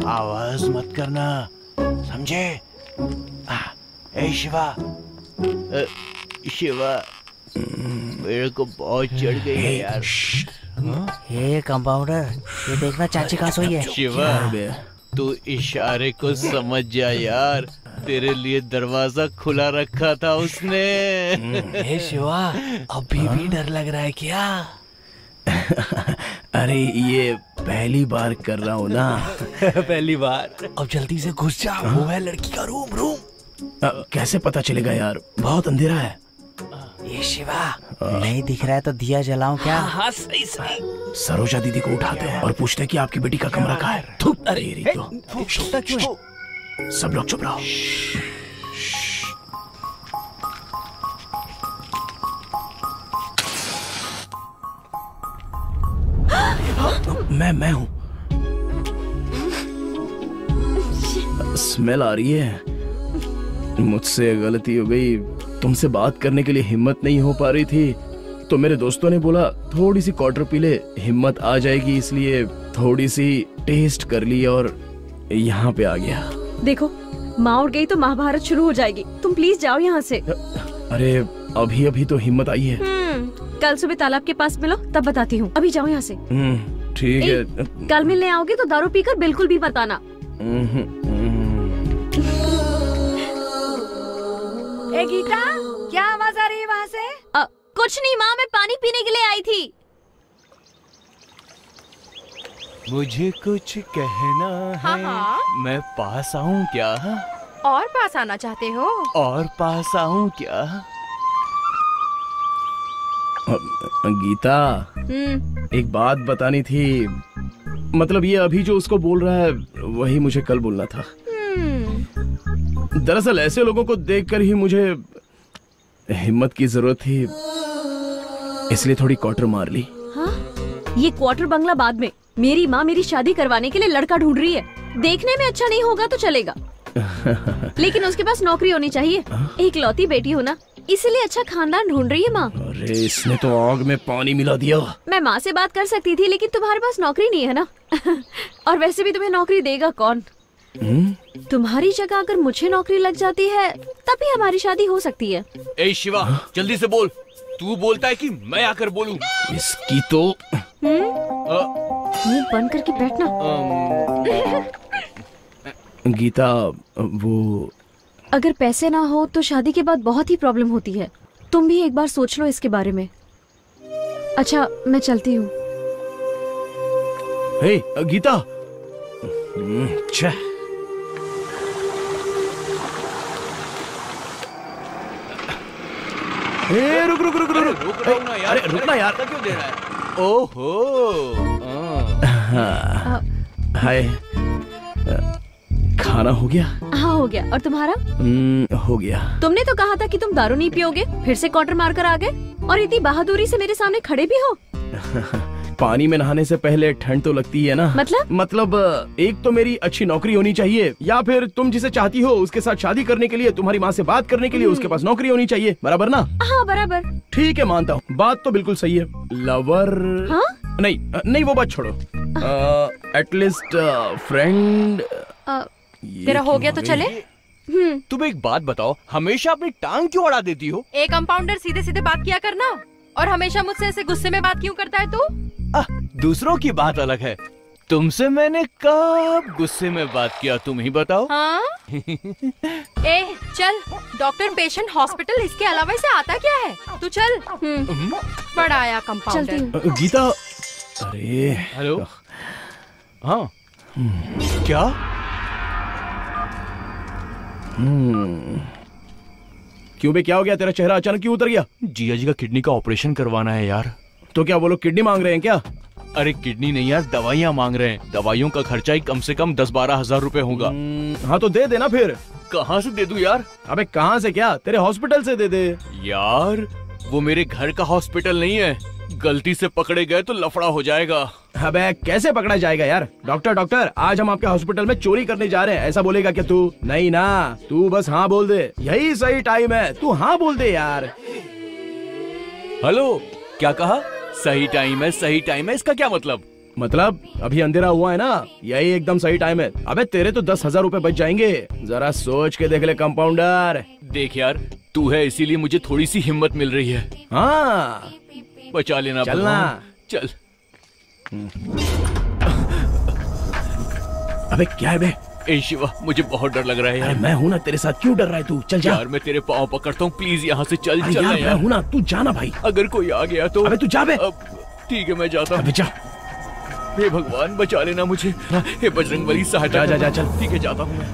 आवाज मत करना, समझे? शिवा, शिवा, मेरे को बहुत चढ़ गई है यार। ये कंपाउंडर, ये देखना चाची कहाँ सोई है। शिवा, तू इशारे को समझ जा यार, तेरे लिए दरवाजा खुला रखा था उसने। हे शिवा, अभी भी डर लग रहा है क्या? अरे ये पहली बार कर रहा हूँ ना। पहली बार? अब जल्दी से घुस जा, वो है लड़की का रूम। कैसे पता चलेगा यार, बहुत अंधेरा है। ये शिवा, नहीं दिख रहा है तो दिया जलाऊं क्या? हाँ सही सही। सरोजा दीदी को उठाते हैं और पूछते हैं कि आपकी बेटी का कमरा कहाँ है। अरे तो सब लोग चुप रहो। मैं हूँ। स्मेल आ रही है। मुझसे गलती हो गई, तुमसे बात करने के लिए हिम्मत नहीं हो पा रही थी, तो मेरे दोस्तों ने बोला थोड़ी सी क्वार्टर पी ले, हिम्मत आ जाएगी, इसलिए थोड़ी सी टेस्ट कर ली और यहाँ पे आ गया। देखो, माँ उठ गई तो महाभारत शुरू हो जाएगी। तुम प्लीज जाओ यहाँ से। अरे अभी अभी तो हिम्मत आई है। कल सुबह तालाब के पास मिलो, तब बताती हूँ। अभी जाओ यहाँ से। ठीक है। कल मिलने आओगे तो दारू पीकर बिल्कुल भी मत आना। ए गीता, क्या आवाज आ रही है वहाँ से? कुछ नहीं माँ, मैं पानी पीने के लिए आई थी। मुझे कुछ कहना है। हाँ। मैं पास आऊँ क्या? और पास आना चाहते हो? और पास आऊँ क्या? गीता, एक बात बतानी थी। मतलब ये अभी जो उसको बोल रहा है वही मुझे कल बोलना था। दरअसल ऐसे लोगों को देखकर ही मुझे हिम्मत की जरूरत थी, इसलिए थोड़ी क्वार्टर मार ली। हाँ? ये क्वार्टर बंगला बाद में। मेरी माँ मेरी शादी करवाने के लिए लड़का ढूंढ रही है। देखने में अच्छा नहीं होगा तो चलेगा, लेकिन उसके पास नौकरी होनी चाहिए। एक लौती बेटी हो ना, इसीलिए अच्छा खानदान ढूंढ रही है माँ। अरे इसने तो आग में पानी मिला दिया। मैं माँ से बात कर सकती थी, लेकिन तुम्हारे पास नौकरी नहीं है ना। और वैसे भी तुम्हें नौकरी देगा कौन? तुम्हारी जगह अगर मुझे नौकरी लग जाती है तभी हमारी शादी हो सकती है। ए शिवा, जल्दी से बोल। तू बोलता है कि मैं आकर बोलूं? इसकी तो मुंह बंद करके बैठना। गीता, वो अगर पैसे ना हो तो शादी के बाद बहुत ही प्रॉब्लम होती है। तुम भी एक बार सोच लो इसके बारे में। अच्छा, मैं चलती हूँ। हे गीता। रुक रुक रुक रुक रुक। अरे रुकना यार। क्यों दे रहा है? ओहो। हाय, खाना हो गया? हाँ हो गया। और तुम्हारा? हो गया। तुमने तो कहा था कि तुम दारू नहीं पियोगे, फिर से क्वार्टर मार कर आ गए और इतनी बहादुरी से मेरे सामने खड़े भी हो। पानी में नहाने से पहले ठंड तो लगती है ना। मतलब एक तो मेरी अच्छी नौकरी होनी चाहिए, या फिर तुम जिसे चाहती हो उसके साथ शादी करने के लिए, तुम्हारी माँ से बात करने के लिए उसके पास नौकरी होनी चाहिए। बराबर ना? हाँ बराबर। ठीक है, मानता हूँ, बात तो बिल्कुल सही है। लवर नहीं नहीं, वो बात छोड़ो। At least friend. तेरा हो गया तो चले। तुम एक बात बताओ, हमेशा अपनी टांग क्यों अड़ा देती हो? एक कंपाउंडर, सीधे सीधे बात किया करना। और हमेशा मुझसे ऐसे गुस्से में बात क्यों करता है तू? दूसरों की बात अलग है, तुमसे मैंने कब गुस्से में बात किया, तुम ही बताओ। हाँ? ए चल, डॉक्टर पेशेंट हॉस्पिटल, इसके अलावा इसे आता क्या है? तू चल। बड़ा आया कंपाउंडर। गीता, अरे हेलो। हाँ क्या? क्यों बे, क्या हो गया? तेरा चेहरा अचानक क्यों उतर गया? जिया जी का किडनी का ऑपरेशन करवाना है यार। तो क्या वो लोग किडनी मांग रहे हैं क्या? अरे किडनी नहीं यार, दवाइयाँ मांग रहे हैं। दवाइयों का खर्चा ही कम से कम 10-12 हजार रुपए होगा। हाँ तो दे देना फिर। कहाँ से दे दूं यार? अबे कहाँ से क्या, तेरे हॉस्पिटल से दे दे। यार वो मेरे घर का हॉस्पिटल नहीं है, गलती से पकड़े गए तो लफड़ा हो जाएगा। अबे कैसे पकड़ा जाएगा यार? डॉक्टर आज हम आपके हॉस्पिटल में चोरी करने जा रहे हैं, ऐसा बोलेगा क्या तू? नहीं ना, तू बस हाँ बोल दे, यही सही टाइम है, तू हाँ बोल दे यार। हेलो, क्या कहा? सही टाइम है, सही टाइम है, इसका क्या मतलब? मतलब अभी अंधेरा हुआ है ना, यही एकदम सही टाइम है। अबे तेरे तो 10,000 रुपए बच जाएंगे, जरा सोच के देख ले कंपाउंडर। देख यार, तू है इसीलिए मुझे थोड़ी सी हिम्मत मिल रही है। हाँ बचा लेना। चलना। चल। अबे क्या है बे? ए शिवा, मुझे बहुत डर लग रहा है यार। मैं हूँ ना तेरे साथ, क्यों डर रहा है तू? चल जा यार, मैं तेरे पाँव पकड़ता हूँ, प्लीज यहाँ से चल। चल यार, मैं हूँ ना, तू जाना भाई। अगर कोई आ गया तो? अबे तू जा बे। ठीक है, मैं जाता हूँ। जा। हे भगवान, बचा लेना मुझे। हे बजरंगबली, सहायता। जा चल। ठीक है, जाता हूँ मैं।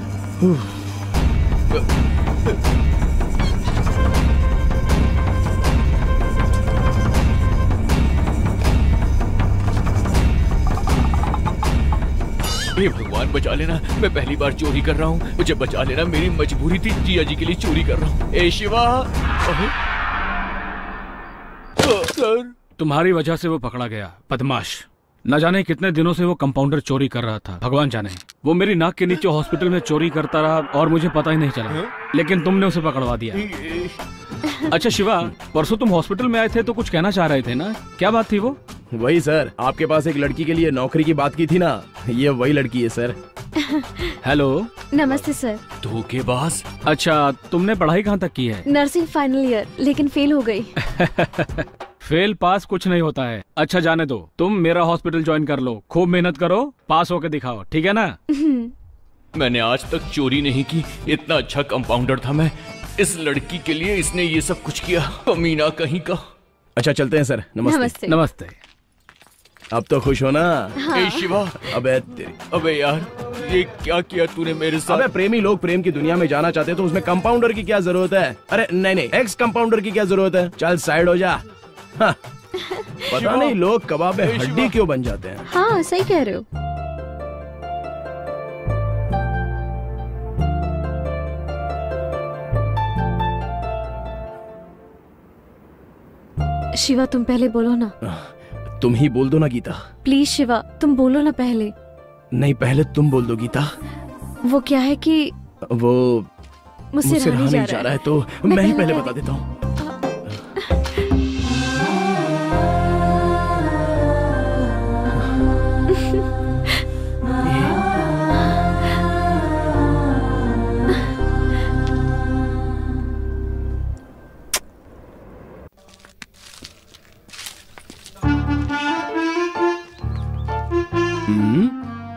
हे भगवान बचा लेना, मैं पहली बार चोरी कर रहा हूँ, मुझे बचा लेना, मेरी मजबूरी थी, जिया जी के लिए चोरी कर रहा हूँ। ए शिवा। सर, तुम्हारी वजह से वो पकड़ा गया, बदमाश। न जाने कितने दिनों से वो कंपाउंडर चोरी कर रहा था, भगवान जाने। वो मेरी नाक के नीचे हॉस्पिटल में चोरी करता रहा और मुझे पता ही नहीं चला, लेकिन तुमने उसे पकड़वा दिया। अच्छा शिवा, परसों तुम हॉस्पिटल में आए थे तो कुछ कहना चाह रहे थे ना, क्या बात थी वो? वही सर, आपके पास एक लड़की के लिए नौकरी की बात की थी ना, ये वही लड़की है सर। हेलो। नमस्ते सर। धोखेबाज। अच्छा, तुमने पढ़ाई कहाँ तक की है? नर्सिंग फाइनल ईयर, लेकिन फेल हो गई। फेल पास कुछ नहीं होता है। अच्छा जाने दो, तुम मेरा हॉस्पिटल ज्वाइन कर लो, खूब मेहनत करो, पास होके दिखाओ, ठीक है ना? मैंने आज तक चोरी नहीं की, इतना अच्छा कंपाउंडर था मैं। इस लड़की के लिए इसने ये सब कुछ किया, कमीना कहीं का। अच्छा चलते हैं सर, नमस्ते। नमस्ते। अब तो खुश हो ना? हाँ। ए शिवा। अबे यार, ये क्या किया तूने मेरे साथ? अबे प्रेमी लोग प्रेम की दुनिया में जाना चाहते तो उसमें कंपाउंडर की क्या जरूरत है? अरे नहीं, एक्स कंपाउंडर की क्या जरूरत है? चल साइड हो जा। हाँ। पता नहीं लोग कबाब में हड्डी क्यों बन जाते हैं। हाँ सही कह रहे हो। शिवा तुम पहले बोलो ना। तुम ही बोल दो ना गीता। प्लीज शिवा तुम बोलो ना पहले। नहीं पहले तुम बोल दो गीता। वो क्या है कि वो मुझसे रहा नहीं जा रहा है तो मैं ही पहले बता देता हूँ।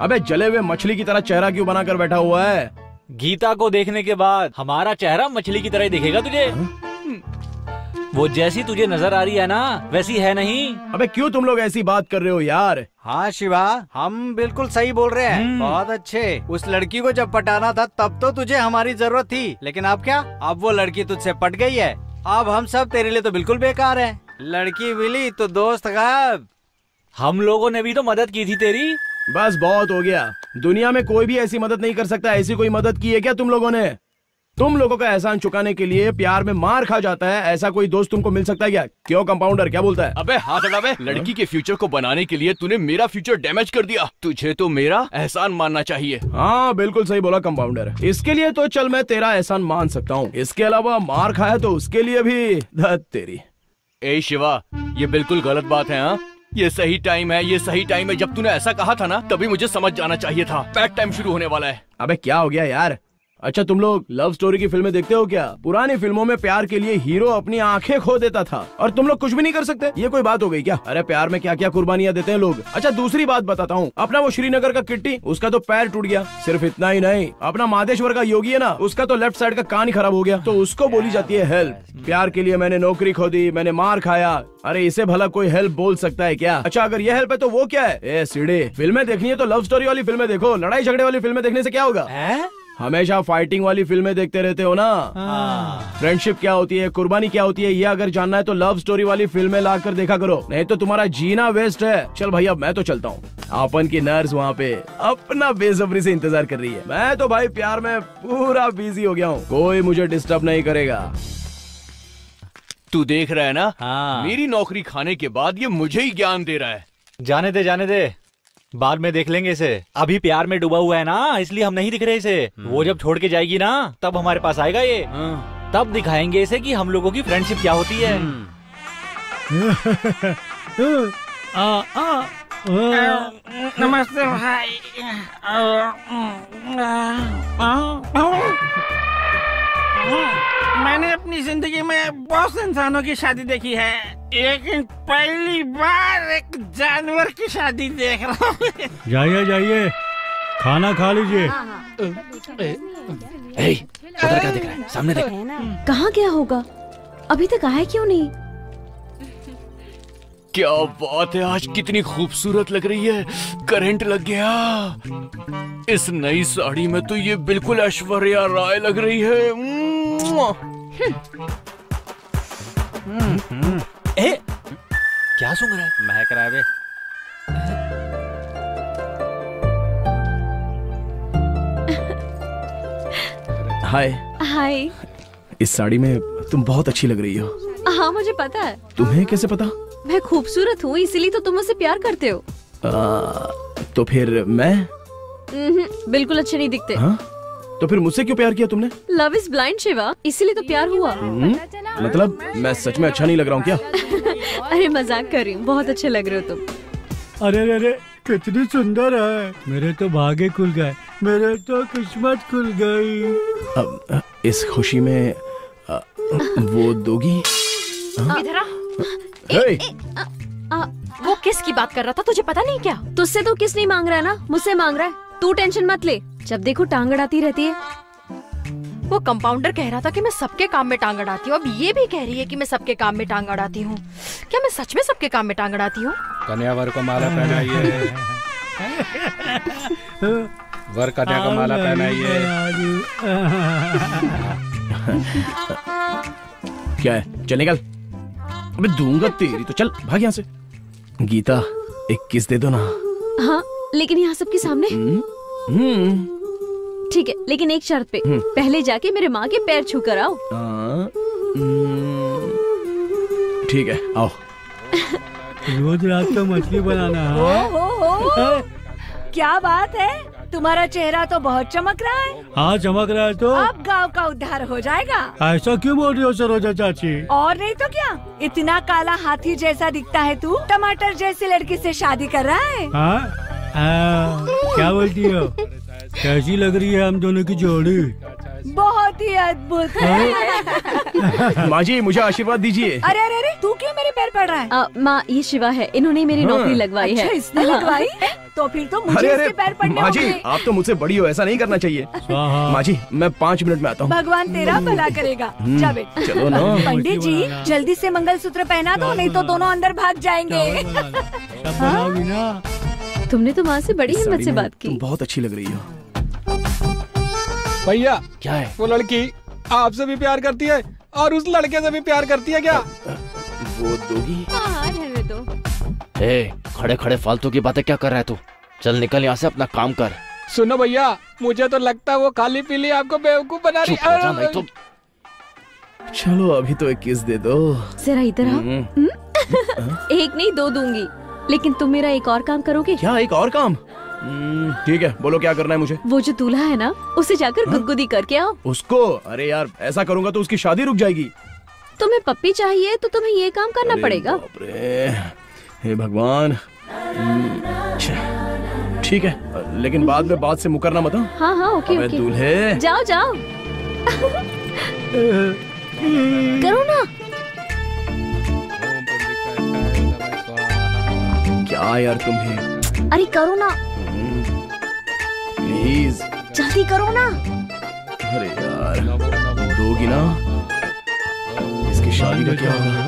अबे जले हुए मछली की तरह चेहरा क्यों बनाकर बैठा हुआ है? गीता को देखने के बाद हमारा चेहरा मछली की तरह ही दिखेगा तुझे। वो जैसी तुझे नजर आ रही है ना वैसी है नहीं। अबे क्यों तुम लोग ऐसी बात कर रहे हो यार? हाँ शिवा, हम बिल्कुल सही बोल रहे हैं। बहुत अच्छे। उस लड़की को जब पटाना था तब तो तुझे हमारी जरूरत थी, लेकिन अब क्या? अब वो लड़की तुझसे पट गई है। अब हम सब तेरे लिए तो बिल्कुल बेकार हैं। लड़की मिली तो दोस्त गायब। हम लोगों ने भी तो मदद की थी तेरी। बस बहुत हो गया। दुनिया में कोई भी ऐसी मदद नहीं कर सकता। ऐसी कोई मदद की है क्या तुम लोगों ने? तुम लोगों का एहसान चुकाने के लिए प्यार में मार खा जाता है, ऐसा कोई दोस्त तुमको मिल सकता है क्या? क्यों कंपाउंडर क्या बोलता है? अबे हाथ हटा बे। लड़की के फ्यूचर को बनाने के लिए तूने मेरा फ्यूचर डैमेज कर दिया। तुझे तो मेरा एहसान मानना चाहिए। हाँ बिल्कुल सही बोला कंपाउंडर। इसके लिए तो चल मैं तेरा एहसान मान सकता हूँ, इसके अलावा मार खाया तो उसके लिए भी धत तेरी। ए शिवा, ये बिल्कुल गलत बात है। हाँ ये सही टाइम है, ये सही टाइम है। जब तूने ऐसा कहा था ना तभी मुझे समझ जाना चाहिए था। बैड टाइम शुरू होने वाला है। अबे क्या हो गया यार? अच्छा तुम लोग लव स्टोरी की फिल्में देखते हो क्या? पुरानी फिल्मों में प्यार के लिए हीरो अपनी आंखें खो देता था और तुम लोग कुछ भी नहीं कर सकते? ये कोई बात हो गई क्या? अरे प्यार में क्या क्या कुर्बानियां देते हैं लोग। अच्छा दूसरी बात बताता हूँ, अपना वो श्रीनगर का किट्टी, उसका तो पैर टूट गया। सिर्फ इतना ही नहीं, अपना महादेश्वर का योगी है ना, उसका तो लेफ्ट साइड का कान ही खराब हो गया। तो उसको बोली जाती है हेल्प। प्यार के लिए मैंने नौकरी खो दी, मैंने मार खाया। अरे इसे भला कोई हेल्प बोल सकता है क्या? अच्छा अगर ये हेल्प है तो वो क्या है? ए सीढ़े, फिल्में देखनी है तो लव स्टोरी वाली फिल्में देखो। लड़ाई झगड़े वाली फिल्में देखने से क्या होगा? हमेशा फाइटिंग वाली फिल्में देखते रहते हो ना। फ्रेंडशिप क्या होती है, कुर्बानी क्या होती है, ये अगर जानना है तो लव स्टोरी वाली फिल्में लाकर देखा करो, नहीं तो तुम्हारा जीना वेस्ट है। चल भाई अब मैं तो चलता हूँ। अपन की नर्स वहाँ पे अपना बेसब्री से इंतजार कर रही है। मैं तो भाई प्यार में पूरा बिजी हो गया हूँ, कोई मुझे डिस्टर्ब नहीं करेगा। तू देख रहा है ना? हाँ। मेरी नौकरी खाने के बाद ये मुझे ही ज्ञान दे रहा है। जाने दे, बाद में देख लेंगे इसे। अभी प्यार में डूबा हुआ है ना, इसलिए हम नहीं दिख रहे इसे। वो जब छोड़ के जाएगी ना तब हमारे पास आएगा ये। तब दिखाएंगे इसे कि हम लोगों की फ्रेंडशिप क्या होती है। नमस्ते भाई। मैंने अपनी जिंदगी में बहुत इंसानों की शादी देखी है, लेकिन पहली बार एक जानवर की शादी देख रहा हूँ। जाइए खाना खा लीजिए। उधर क्या दिख रहा है? सामने देख। कहाँ गया होगा? अभी तक आया क्यों नहीं? क्या बात है, आज कितनी खूबसूरत लग रही है। करंट लग गया। इस नई साड़ी में तो ये बिल्कुल ऐश्वर्या राय लग रही है। क्या सूंघ रहा है? महक रहा है बे। हाय। हाय। इस साड़ी में तुम बहुत अच्छी लग रही हो। हाँ मुझे पता है। तुम्हें कैसे पता? मैं खूबसूरत हूँ इसीलिए तो तुम मुझसे प्यार करते हो। तो फिर मैं? बिल्कुल अच्छे नहीं दिखते। हाँ? तो फिर मुझसे क्यों प्यार किया तुमने? लव इज ब्लाइंड शिवा, इसीलिए तो प्यार हुआ। मतलब मैं सच में अच्छा नहीं लग रहा हूँ क्या? अरे मजाक कर रही हूँ, बहुत अच्छे लग रहे हो तुम। अरे अरे कितनी सुंदर है। मेरे तो भागे खुल गए, मेरे तो किस्मत खुल गई। अब इस खुशी में वो दोगी? इधर आ। वो किस की बात कर रहा था तुझे पता नहीं क्या? तुझसे तो किस नहीं मांग रहा है ना, मुझसे मांग रहा है। तू टेंशन मत ले, जब देखो टांग अड़ाती रहती है। वो कंपाउंडर कह रहा था कि मैं सबके काम में टांग अड़ाती हूँ, अब ये भी कह रही है कि मैं सबके काम में टांग अड़ाती हूँ। क्या मैं सच में सबके काम में टांग अड़ाती हूँ? कन्या वर को माला पहनाइए। वर कन्या को माला पहनाइए। क्या है? चल निकल। अबे दूंगा तेरी तो। चल भाग यहाँ से। गीता एक किस दे दो ना। हाँ लेकिन यहाँ सबके सामने। ठीक है लेकिन एक शर्त पे, पहले जाके मेरे माँ के पैर छू कर आओ। ठीक है आओ। रोज रात को मछली बनाना है। हो। क्या बात है, तुम्हारा चेहरा तो बहुत चमक रहा है। हाँ चमक रहा है। तो अब गांव का उद्धार हो जाएगा। ऐसा क्यों बोल रही हो सरोजा चाची? और नहीं तो क्या, इतना काला हाथी जैसा दिखता है तू, टमाटर जैसी लड़की से शादी कर रहा है। हाँ? क्या बोलती हो? कैसी लग रही है हम दोनों की जोड़ी? बहुत ही अद्भुत है। माँ जी मुझे आशीर्वाद दीजिए। अरे अरे अरे तू क्यों मेरे पैर पड़ रहा है? माँ ये शिवा है, इन्होंने मेरी नौकरी लगवाई है। अच्छा इसने लगवाई? तो फिर तो मुझे इसके पैर पड़ने माँ जी होंगे। आप तो मुझसे बड़ी हो, ऐसा नहीं करना चाहिए। माँ जी मैं 5 मिनट में आता हूँ। भगवान तेरा भला करेगा। जा बेटा। चलो ना। पंडित जी जल्दी से मंगलसूत्र पहना दो, नहीं तो दोनों अंदर भाग जाएंगे। तुमने तो माँ से बड़ी हिम्मत से बात की। तुम बहुत अच्छी लग रही हो। भैया क्या है? वो लड़की आपसे भी प्यार करती है और उस लड़के से भी प्यार करती है क्या? वो दोगी? हाँ रहने दो। ए, खड़े खड़े फालतू की बातें क्या कर रहा है तू? चल निकल यहाँ से, अपना काम कर। सुनो भैया मुझे तो लगता है वो खाली पीली आपको बेवकूफ बना रही है। तो चलो अभी तो एक किस दे दो। जरा इधर आओ। एक नहीं 2 दूंगी, लेकिन तुम मेरा एक और काम करोगे? क्या एक और काम? ठीक है बोलो क्या करना है मुझे? वो जो दूल्हा है ना उसे जाकर गुदगुदी करके आओ। उसको? अरे यार ऐसा करूंगा तो उसकी शादी रुक जाएगी। तुम्हें पप्पी चाहिए तो तुम्हें ये काम करना पड़ेगा। हे भगवान। ठीक है लेकिन बाद में बात से मुकरना मत। हाँ हाँ ओके ओके। दूल्हे जाओ जाओ। करो ना। क्या यार तुम्हें? अरे करो ना प्लीज। जल्दी करो ना। अरे यार दोगी ना? इसकी शादी का क्या होगा?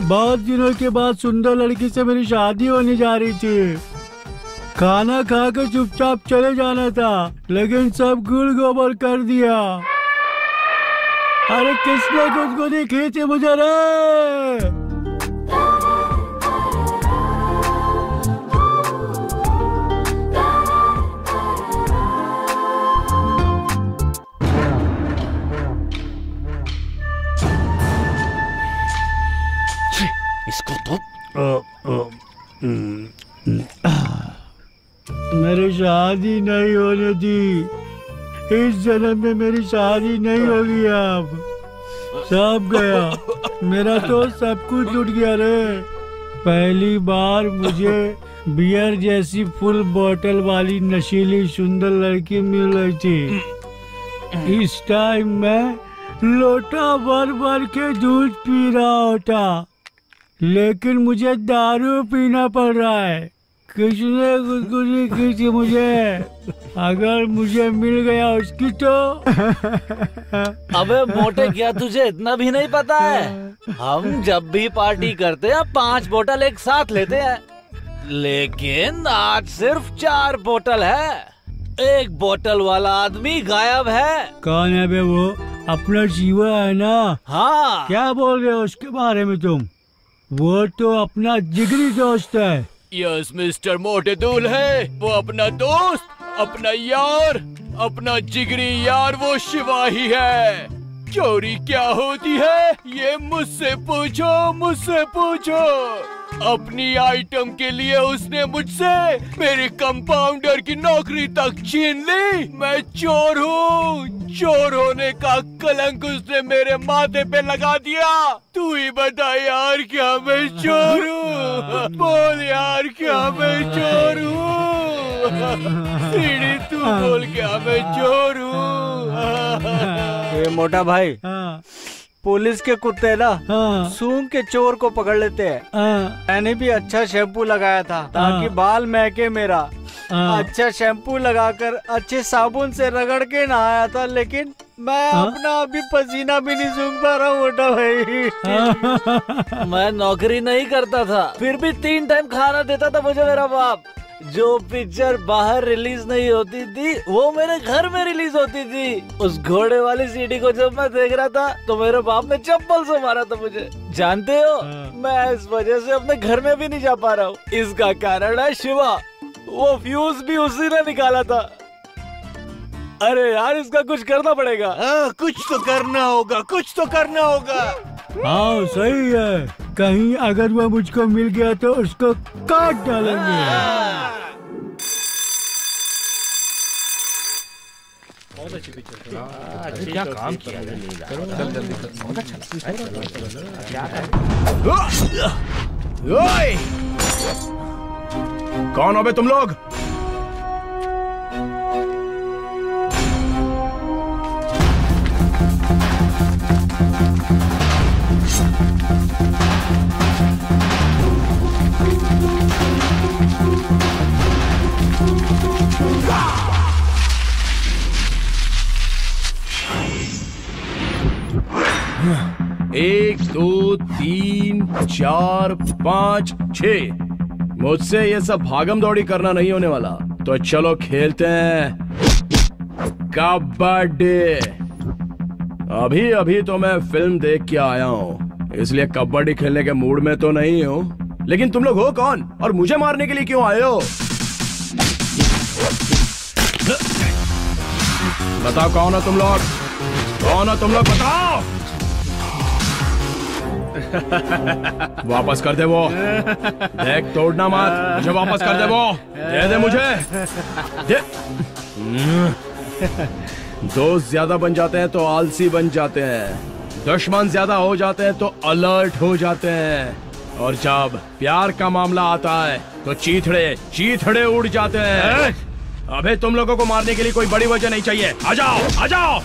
बहुत दिनों के बाद सुंदर लड़की से मेरी शादी होने जा रही थी। खाना खा के चुपचाप चले जाना था, लेकिन सब गुड़ गोबर कर दिया। अरे किसने गुदगुदी खींची मुझे रे? इसको तो मेरी शादी नहीं होने दी। इस जन्म में मेरी शादी नहीं होगी। अब सब गया, मेरा तो सब कुछ लूट गया रे। पहली बार मुझे बियर जैसी फुल बोतल वाली नशीली सुंदर लड़की मिल रही थी। इस टाइम मैं लोटा भर भर के दूध पी रहा होता, लेकिन मुझे दारू पीना पड़ रहा है। किसने गुदगुदी की थी मुझे? अगर मुझे मिल गया उसकी तो अबे मोटे क्या तुझे इतना भी नहीं पता है? हम जब भी पार्टी करते हैं 5 बोतल एक साथ लेते हैं। लेकिन आज सिर्फ 4 बोतल है। एक बोतल वाला आदमी गायब है। कौन है बे वो? अपना जीवा है ना? हाँ। क्या बोल रहे हो उसके बारे में तुम? वो तो अपना जिगरी दोस्त है। यस मिस्टर मोटे दूल है, वो अपना दोस्त, अपना यार, अपना जिगरी यार, वो शिवा ही है। चोरी क्या होती है ये मुझसे पूछो, मुझसे पूछो। अपनी आइटम के लिए उसने मुझसे मेरी कंपाउंडर की नौकरी तक छीन ली। मैं चोर हूँ, चोर होने का कलंक उसने मेरे माथे पे लगा दिया। तू ही बता यार, क्या मैं चोर हूँ? बोल यार, क्या मैं चोर हूँ? सीढ़ी तू बोल, क्या मैं चोर हूँ? ये मोटा भाई, पुलिस के कुत्ते ना सूंघ के चोर को पकड़ लेते हैं। मैंने भी अच्छा शैम्पू लगाया था ताकि बाल महके मेरा। अच्छा शैम्पू लगाकर अच्छे साबुन से रगड़ के नहाया था, लेकिन मैं अपना अभी पसीना भी नहीं सूंघ पा रहा हूँ मोटा भाई। मैं नौकरी नहीं करता था, फिर भी 3 टाइम खाना देता था मुझे मेरा बाप। जो पिक्चर बाहर रिलीज नहीं होती थी वो मेरे घर में रिलीज होती थी। उस घोड़े वाली सीडी को जब मैं देख रहा था तो मेरे बाप ने चप्पल से मारा था मुझे। जानते हो, मैं इस वजह से अपने घर में भी नहीं जा पा रहा हूँ। इसका कारण है शिवा, वो फ्यूज भी उसी ने निकाला था। अरे यार, इसका कुछ करना पड़ेगा। कुछ तो करना होगा, कुछ तो करना होगा। हाँ सही है, कहीं अगर वो मुझको मिल गया तो उसको काट डालेंगे। बहुत अच्छी पिक्चर, क्या काम किया है। चल जल्दी, बहुत अच्छा ओए! कौन हो बे तुम लोग? एक, 2, 3, 4, 5, 6। मुझसे ये सब भागम दौड़ी करना नहीं होने वाला, तो चलो खेलते हैं कबड्डी। अभी अभी तो मैं फिल्म देख के आया हूँ, इसलिए कबड्डी खेलने के मूड में तो नहीं हूँ। लेकिन तुम लोग हो कौन और मुझे मारने के लिए क्यों आए हो? बताओ कौन हो तुम लोग? कौन हो तुम लोग? बताओ। वापस कर दे वो। देख, तोड़ना मत, मुझे वापस कर दे वो। दे दे मुझे, दे। दोस्त ज्यादा बन जाते हैं तो आलसी बन जाते हैं, दुश्मन ज्यादा हो जाते हैं तो अलर्ट हो जाते हैं, और जब प्यार का मामला आता है तो चीथड़े उड़ जाते हैं। अबे तुम लोगों को मारने के लिए कोई बड़ी वजह नहीं चाहिए। आ जाओ, आ जाओ।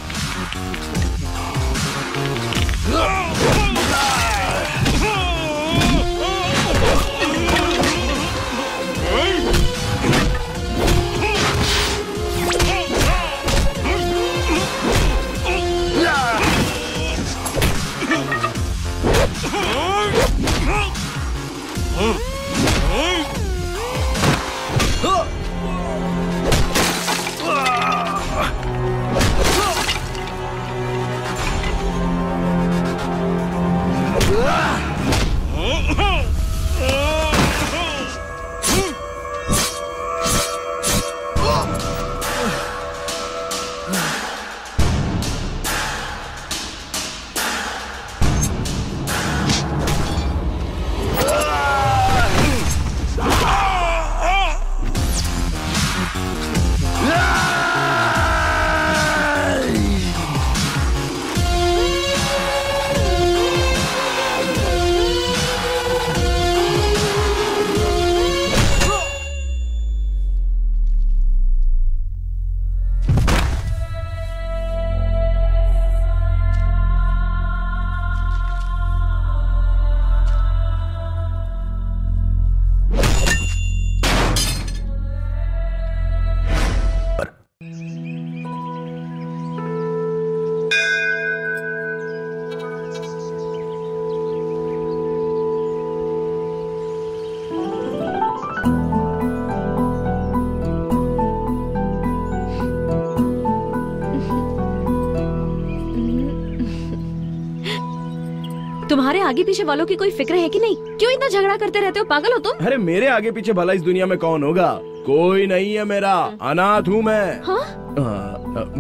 तुम्हारे आगे पीछे वालों की कोई फिक्र है कि नहीं? क्यों इतना झगड़ा करते रहते हो? पागल हो तुम? अरे मेरे आगे पीछे भला इस दुनिया में कौन होगा? कोई नहीं है मेरा, अनाथ हूँ मैं। हाँ?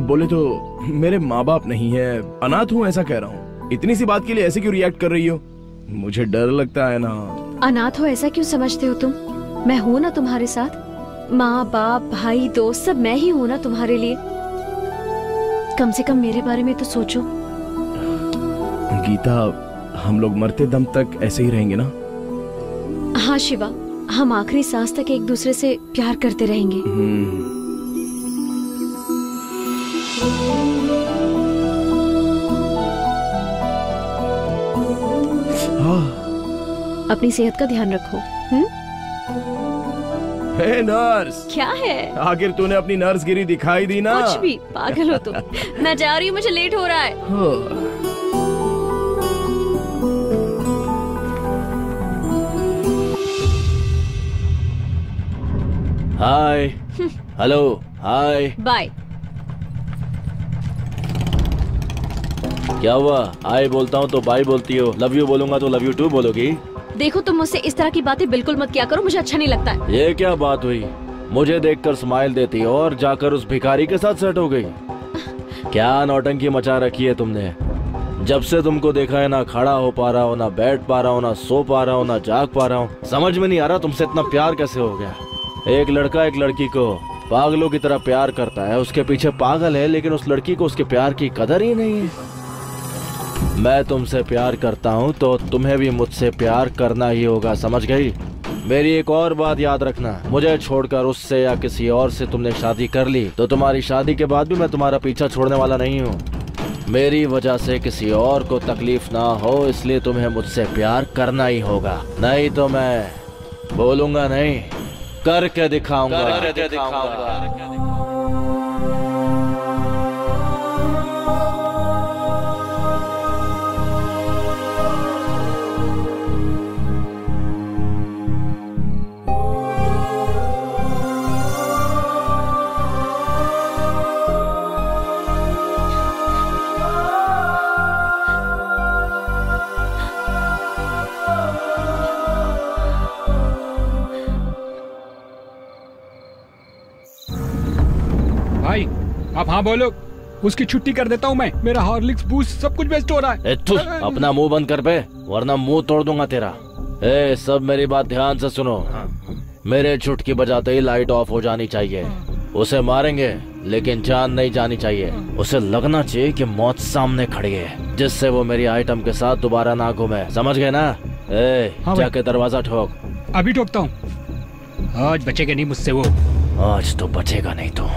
बोले तो मेरे माँ बाप नहीं है, अनाथ हूँ ऐसा कह रहा हूँ। इतनी सी बात के लिए ऐसे क्यों रिएक्ट कर रही हो? मुझे डर लगता है ना। अनाथ हो ऐसा क्यों समझते हो तुम? मैं हूँ ना तुम्हारे साथ। माँ बाप भाई दोस्त सब मैं ही हूँ ना तुम्हारे लिए। कम से कम मेरे बारे में तो सोचो। गीता, हम लोग मरते दम तक ऐसे ही रहेंगे ना? हाँ शिवा, हम आखिरी सांस तक एक दूसरे से प्यार करते रहेंगे। अपनी सेहत का ध्यान रखो। हे नर्स। क्या है? आखिर तूने अपनी नर्सगिरी दिखाई दी ना? कुछ भी, पागल हो तुम। मैं जा रही हूँ, मुझे लेट हो रहा है। हाय, हेलो, हाय, बाय। क्या हुआ? हाय बोलता हूँ तो बाय बोलती हो, लव यू बोलूंगा तो लव यू टू बोलोगी? देखो तुम मुझसे इस तरह की बातें बिल्कुल मत किया करो, मुझे अच्छा नहीं लगता है। ये क्या बात हुई? मुझे देखकर स्माइल देती और जाकर उस भिखारी के साथ सेट हो गई। क्या नौटंकी मचा रखी है तुमने? जब से तुमको देखा है ना खड़ा हो पा रहा हो, ना बैठ पा रहा हो, ना सो पा रहा हो, ना जाग पा रहा हूँ। समझ में नहीं आ रहा तुमसे इतना प्यार कैसे हो गया। एक लड़का एक लड़की को पागलों की तरह प्यार करता है, उसके पीछे पागल है, लेकिन उस लड़की को उसके प्यार की कदर ही नहीं है। मैं तुमसे प्यार करता हूँ तो तुम्हें भी मुझसे प्यार करना ही होगा, समझ गई? मेरी एक और बात याद रखना, मुझे छोड़कर उससे या किसी और से तुमने शादी कर ली तो तुम्हारी शादी के बाद भी मैं तुम्हारा पीछा छोड़ने वाला नहीं हूँ। मेरी वजह से किसी और को तकलीफ ना हो, इसलिए तुम्हें मुझसे प्यार करना ही होगा, नहीं तो मैं बोलूंगा नहीं, करके दिखाऊंगा। भाई आप हाँ बोलो, उसकी छुट्टी कर देता हूँ मैं। मेरा हॉर्लिक्स बूस्ट सब कुछ वेस्ट हो रहा है। अपना मुंह बंद कर बे, वरना मुंह तोड़ दूंगा तेरा। ए, सब मेरी बात ध्यान से सुनो। मेरे चुटकी बजाते ही लाइट ऑफ हो जानी चाहिए। उसे मारेंगे लेकिन जान नहीं जानी चाहिए। उसे लगना चाहिए कि मौत सामने खड़ी है, जिससे वो मेरी आइटम के साथ दोबारा ना घूमे, समझ गए ना? जाके दरवाजा ठोक। अभी ठोकता हूँ। आज बचेगा नहीं मुझसे वो। आज तो बचेगा नहीं तो।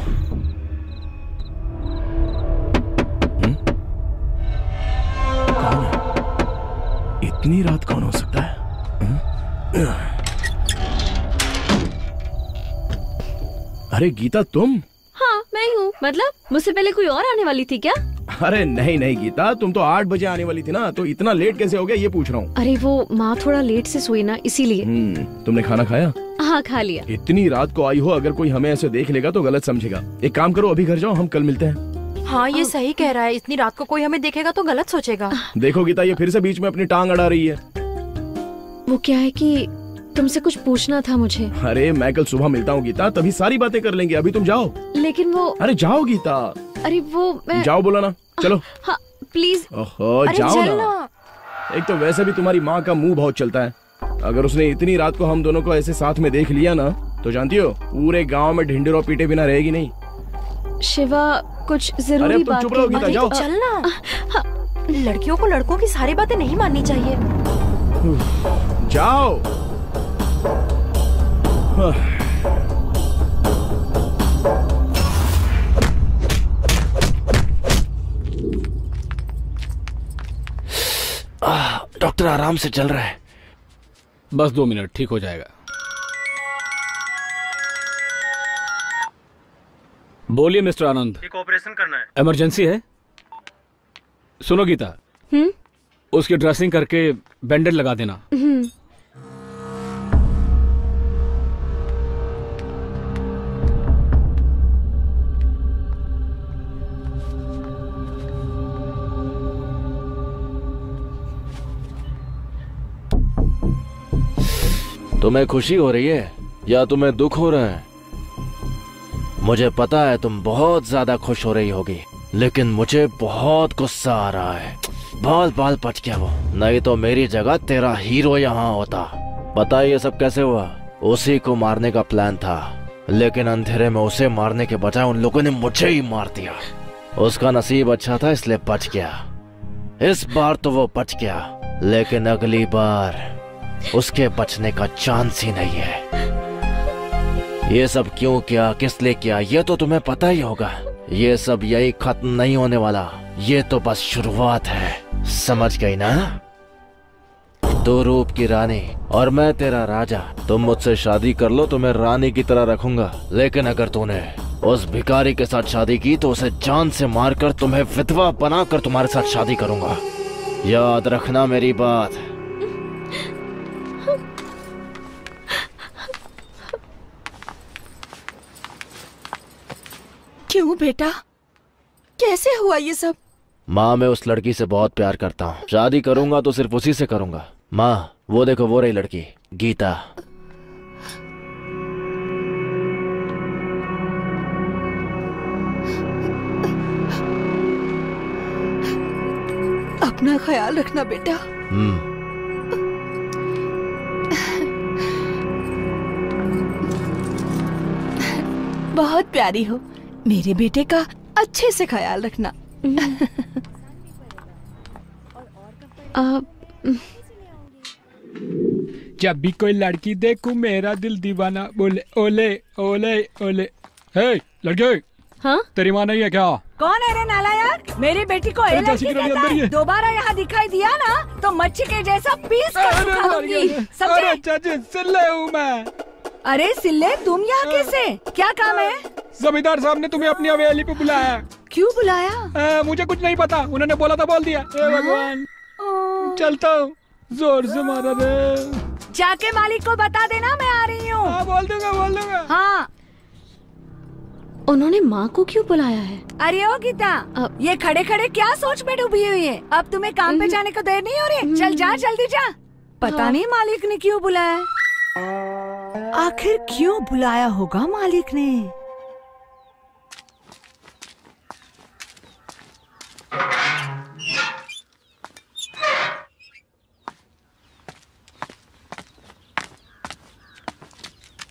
इतनी रात कौन हो सकता है? अरे गीता तुम? हाँ मैं हूँ। मतलब मुझसे पहले कोई और आने वाली थी क्या? अरे नहीं नहीं गीता, तुम तो 8 बजे आने वाली थी ना, तो इतना लेट कैसे हो गया ये पूछ रहा हूँ। अरे वो माँ थोड़ा लेट से सोई ना, इसीलिए। तुमने खाना खाया? हाँ खा लिया। इतनी रात को आई हो, अगर कोई हमें ऐसे देख लेगा तो गलत समझेगा। एक काम करो, अभी घर जाओ, हम कल मिलते हैं। हाँ ये सही कह रहा है, इतनी रात को कोई हमें देखेगा तो गलत सोचेगा। देखो गीता, ये फिर से बीच में अपनी टांग अड़ा रही है। वो क्या है कि तुमसे कुछ पूछना था मुझे। अरे मैं कल सुबह मिलता हूँ गीता, तभी सारी बातें कर लेंगे। अभी तुम जाओ। लेकिन वो। अरे जाओ गीता। अरे वो मैं। जाओ बोला ना, चलो। हाँ प्लीज। ओहो जाओ ना। एक तो वैसे भी तुम्हारी माँ का मुंह बहुत चलता है। अगर उसने इतनी रात को हम दोनों को ऐसे साथ में देख लिया ना, तो जानती हो पूरे गाँव में ढिंडोरा पीटे बिना रहेगी नहीं। शिवा कुछ जरूरी बात। चुप रहो गीता, जाओ। चलना। लड़कियों को लड़कों की सारी बातें नहीं माननी चाहिए। जाओ। डॉक्टर आराम से चल रहा है। बस 2 मिनट, ठीक हो जाएगा। बोलिए मिस्टर आनंद। एक ऑपरेशन करना है। इमरजेंसी है? सुनो गीता, उसकी ड्रेसिंग करके बैंडेज लगा देना। तुम्हें खुशी हो रही है या तुम्हें दुख हो रहा है? मुझे पता है तुम बहुत ज्यादा खुश हो रही होगी, लेकिन मुझे बहुत गुस्सा आ रहा है। बाल बाल पच गया वो, नहीं तो मेरी जगह तेरा हीरो यहाँ होता। पता है ये सब कैसे हुआ? उसी को मारने का प्लान था, लेकिन अंधेरे में उसे मारने के बजाय उन लोगों ने मुझे ही मार दिया। उसका नसीब अच्छा था इसलिए बच गया। इस बार तो वो बच गया, लेकिन अगली बार उसके बचने का चांस ही नहीं है। ये सब क्यों किया, किस लिए किया, ये तो तुम्हें पता ही होगा। ये सब यही खत्म नहीं होने वाला, ये तो बस शुरुआत है। समझ गई ना? तू रूप की रानी और मैं तेरा राजा। तुम मुझसे शादी कर लो तो मैं रानी की तरह रखूंगा, लेकिन अगर तूने उस भिखारी के साथ शादी की तो उसे जान से मारकर तुम्हें विधवा बनाकर तुम्हारे साथ शादी करूंगा। याद रखना मेरी बात। क्यों बेटा, कैसे हुआ ये सब? माँ, मैं उस लड़की से बहुत प्यार करता हूँ। शादी करूंगा तो सिर्फ उसी से करूंगा। माँ, वो देखो, वो रही लड़की, गीता। अपना ख्याल रखना बेटा। बहुत प्यारी हो, मेरे बेटे का अच्छे से ख्याल रखना। जब भी कोई लड़की देखूं मेरा दिल दीवाना बोले ओले ओले ओले। हे लड़के, हाँ? तेरी माँ नहीं है क्या? कौन है रे नालायक? मेरी बेटी को अरे लड़की जैसी कि कहता अंदर ही है। है। दोबारा यहाँ दिखाई दिया ना तो मच्छी के जैसा पीस कर खाऊंगी, समझे? अरे चाची, सिल्ले हूँ मैं। अरे सिल्ले, तुम यहाँ कैसे? क्या काम है? जमींदार साहब ने तुम्हें अपनी हवेली पे बुलाया। क्यों बुलाया? मुझे कुछ नहीं पता, उन्होंने बोला था बोल दिया। हे भगवान, चलता हूँ, जोर से मारा रे। जाके मालिक को बता देना मैं आ रही हूँ। हाँ, बोल दूंगा, बोल दूंगा। हाँ। उन्होंने माँ को क्यों बुलाया है? अरे ओ गीता, ये खड़े खड़े क्या सोच में डूबी हुई है? अब तुम्हें काम पे जाने को देर नहीं हो रही? चल जा, जल्दी जा। पता नहीं मालिक ने क्यों बुलाया। आखिर क्यों बुलाया होगा मालिक ने?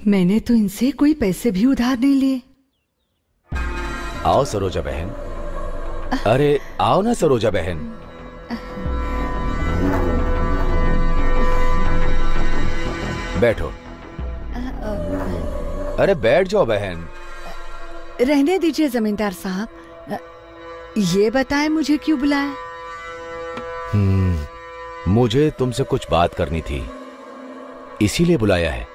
मैंने तो इनसे कोई पैसे भी उधार नहीं लिए। आओ सरोजा बहन। अरे आओ ना सरोजा बहन। बैठो। अरे बैठ जाओ बहन। रहने दीजिए जमींदार साहब, ये बताएं मुझे क्यों बुलाया? मुझे तुमसे कुछ बात करनी थी, इसीलिए बुलाया है।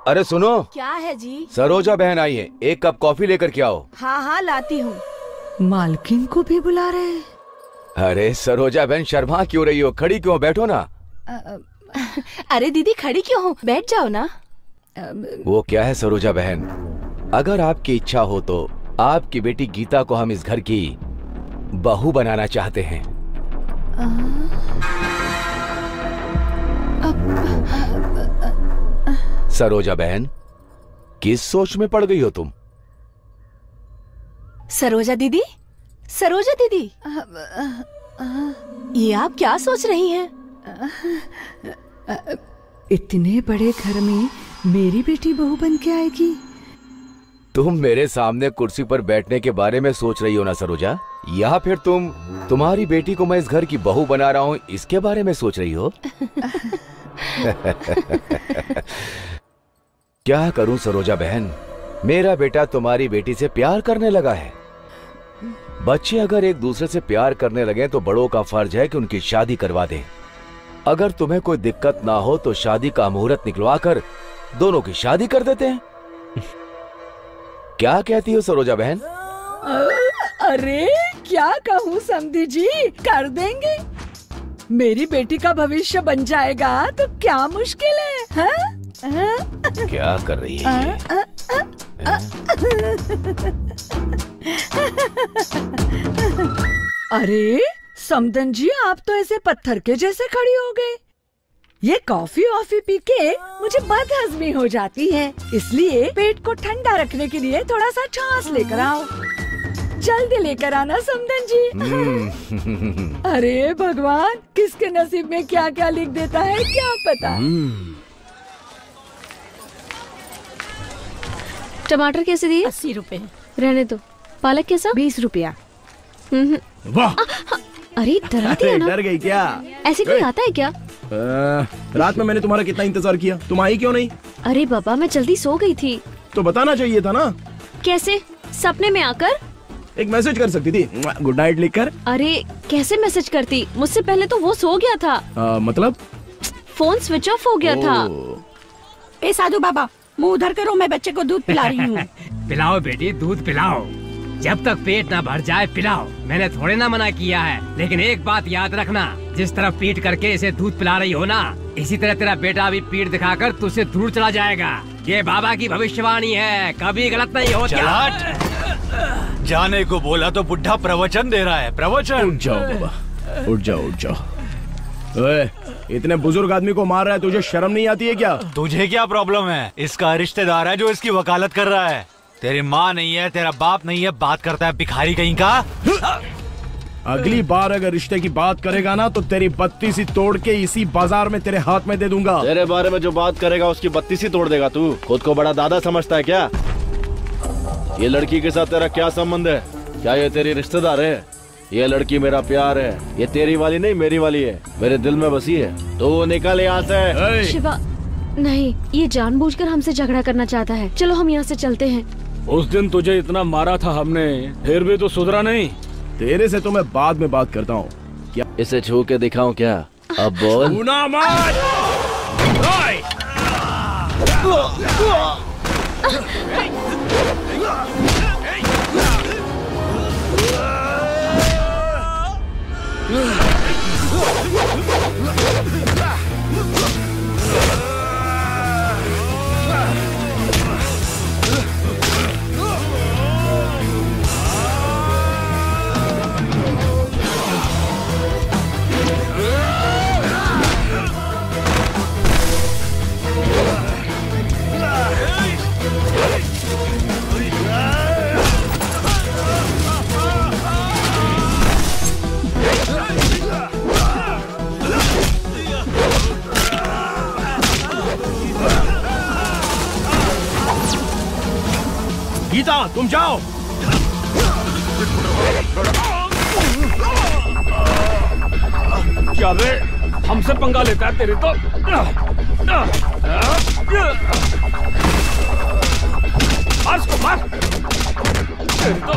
अरे सुनो। क्या है जी? सरोजा बहन आई है, एक कप कॉफी लेकर के आओ। हाँ हाँ लाती हूँ। मालकिन को भी बुला रहे हैं। अरे सरोजा बहन, शर्मा क्यों रही हो? खड़ी क्यों? बैठो ना। अरे दीदी खड़ी क्यों हो? बैठ जाओ ना। वो क्या है सरोजा बहन, अगर आपकी इच्छा हो तो आपकी बेटी गीता को हम इस घर की बहू बनाना चाहते हैं। सरोजा बहन, किस सोच में पड़ गई हो तुम? सरोजा दीदी, सरोजा दीदी, ये आप क्या सोच रही हैं? इतने बड़े घर में मेरी बेटी बहू बन के आएगी? तुम मेरे सामने कुर्सी पर बैठने के बारे में सोच रही हो ना सरोजा, या फिर तुम्हारी बेटी को मैं इस घर की बहू बना रहा हूँ इसके बारे में सोच रही हो? क्या करूं सरोजा बहन, मेरा बेटा तुम्हारी बेटी से प्यार करने लगा है। बच्चे अगर एक दूसरे से प्यार करने लगे तो बड़ों का फर्ज है कि उनकी शादी करवा दें। अगर तुम्हें कोई दिक्कत ना हो तो शादी का मुहूर्त निकलवा कर दोनों की शादी कर देते हैं। क्या कहती हो सरोजा बहन? अरे क्या कहूँ समधी जी, कर देंगे। मेरी बेटी का भविष्य बन जाएगा तो क्या मुश्किल है? हाँ? क्या कर रही है? अरे समदन जी, आप तो ऐसे पत्थर के जैसे खड़ी हो गए। ये कॉफी वॉफी पी के मुझे बदहजमी हो जाती है, इसलिए पेट को ठंडा रखने के लिए थोड़ा सा छाछ लेकर आओ। जल्दी लेकर आना समदन जी। अरे भगवान, किसके नसीब में क्या क्या लिख देता है क्या पता। टमाटर कैसे दिए? 80 रुपए। रहने दो। पालक कैसा? 20 रुपया। वाह, अरे डराती है ना। डर गई क्या? ऐसे कोई आता है क्या? रात में मैंने तुम्हारा कितना इंतजार किया, तुम आई क्यों नहीं? अरे बाबा, मैं जल्दी सो गई थी। तो बताना चाहिए था ना। कैसे? सपने में आकर? एक मैसेज कर सकती थी, गुड नाइट लिखकर। अरे कैसे मैसेज करती? मुझसे पहले तो वो सो गया था। मतलब? फोन स्विच ऑफ हो गया था। ए साधु बाबा, मुंह उधर करो, मैं बच्चे को दूध पिला रही हूँ। पिलाओ बेटी, दूध पिलाओ। जब तक पेट ना भर जाए पिलाओ। मैंने थोड़े ना मना किया है, लेकिन एक बात याद रखना, जिस तरह पीट करके इसे दूध पिला रही हो ना, इसी तरह तेरा बेटा भी पीठ दिखाकर तुझसे दूर चला जाएगा। ये बाबा की भविष्यवाणी है, कभी गलत नहीं होता। जाने को बोला तो बुढ़ा प्रवचन दे रहा है। प्रवचन। उठ जाओ बाबा, उठ जाओ उठ जाओ। ओए, इतने बुजुर्ग आदमी को मार रहा है, तुझे शर्म नहीं आती है क्या? तुझे क्या प्रॉब्लम है? इसका रिश्तेदार है जो इसकी वकालत कर रहा है। तेरी माँ नहीं है, तेरा बाप नहीं है, बात करता है भिखारी कहीं का। अगली बार अगर रिश्ते की बात करेगा ना तो तेरी बत्ती सी तोड़ के इसी बाजार में तेरे हाथ में दे दूंगा। तेरे बारे में जो बात करेगा उसकी बत्ती सी तोड़ देगा तू। खुद को बड़ा दादा समझता है क्या? ये लड़की के साथ तेरा क्या संबंध है? क्या ये तेरी रिश्तेदार है? ये लड़की मेरा प्यार है, ये तेरी वाली नहीं मेरी वाली है, मेरे दिल में बसी है। तो निकल यहाँ से। शिवा, नहीं, ये जानबूझकर हमसे झगड़ा करना चाहता है। चलो हम यहाँ से चलते हैं। उस दिन तुझे इतना मारा था हमने, फिर भी तो सुधरा नहीं। तेरे से तो मैं बाद में बात करता हूँ। क्या इसे छू के दिखाऊं क्या? अब बोल। छूना मत। गीता, तुम जाओ। क्या बे, हमसे पंगा लेता है तेरे तो। मार उसको, मार। तेरे तो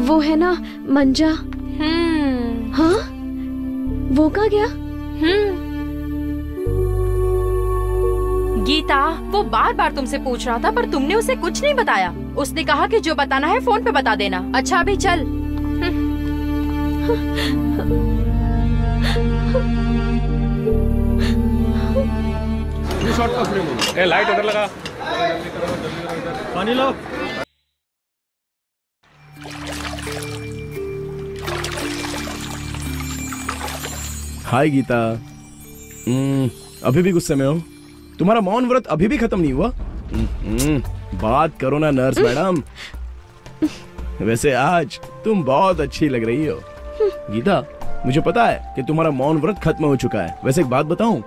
वो है ना मंजा। हाँ, वो कहाँ गया? गीता, वो बार बार तुमसे पूछ रहा था पर तुमने उसे कुछ नहीं बताया। उसने कहा कि जो बताना है फोन पे बता देना। अच्छा अभी चल। शॉट का फ्रेम। ए लाइट उधर लगा। पानी लो। हाय गीता। अभी भी गुस्से में हो? तुम्हारा मौन व्रत अभी भी खत्म नहीं हुआ? बात करो ना नर्स मैडम। वैसे आज तुम बहुत अच्छी लग रही हो। गीता, मुझे पता है कि तुम्हारा मौन व्रत खत्म हो चुका है। वैसे एक बात बताऊं,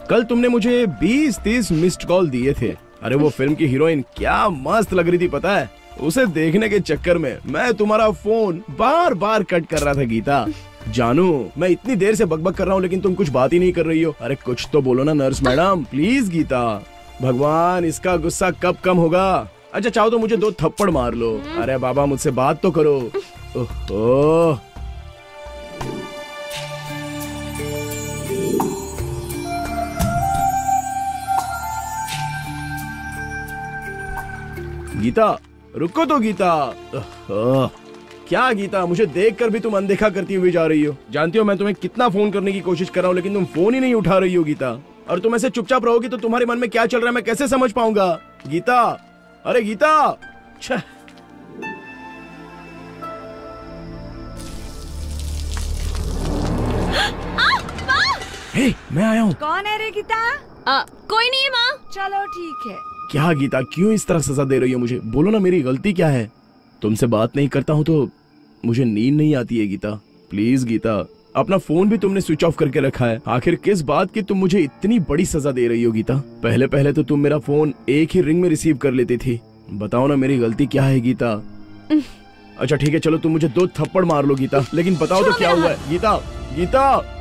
कल तुमने मुझे 20-30 मिस्ड कॉल दिए थे। अरे वो फिल्म की हीरोइन क्या मस्त लग रही थी पता है? उसे देखने के चक्कर में मैं तुम्हारा फोन बार बार कट कर रहा था गीता। जानू, मैं इतनी देर से बकबक कर रहा हूँ लेकिन तुम कुछ बात ही नहीं कर रही हो। अरे कुछ तो बोलो ना नर्स मैडम, प्लीज गीता। भगवान, इसका गुस्सा कब कम होगा? अच्छा चाहो तो मुझे 2 थप्पड़ मार लो। अरे बाबा, मुझसे बात तो करो। ओह, गीता रुको तो गीता। क्या गीता, मुझे देखकर भी तुम अनदेखा करती हुई जा रही हो। जानती हो मैं तुम्हें कितना फोन करने की कोशिश कर रहा हूँ, लेकिन तुम फोन ही नहीं उठा रही हो गीता। और तुम ऐसे चुपचाप रहोगी तो तुम्हारे मन में क्या चल रहा है मैं कैसे समझ पाऊंगा गीता। अरे गीता, हे, मैं आया हूँ। कौन है रे गीता? कोई नहीं है माँ। चलो ठीक है। क्या गीता, क्यों इस तरह सजा दे रही हो मुझे? बोलो ना मेरी गलती क्या है। तुमसे बात नहीं करता हूँ तो मुझे नींद नहीं आती है गीता। प्लीज गीता, अपना फोन भी तुमने स्विच ऑफ करके रखा है। आखिर किस बात की तुम मुझे इतनी बड़ी सजा दे रही हो गीता? पहले पहले तो तुम मेरा फोन एक ही रिंग में रिसीव कर लेती थी। बताओ ना मेरी गलती क्या है गीता? अच्छा ठीक है, चलो तुम मुझे 2 थप्पड़ मार लो गीता, लेकिन बताओ तो क्या हुआ है गीता? गीता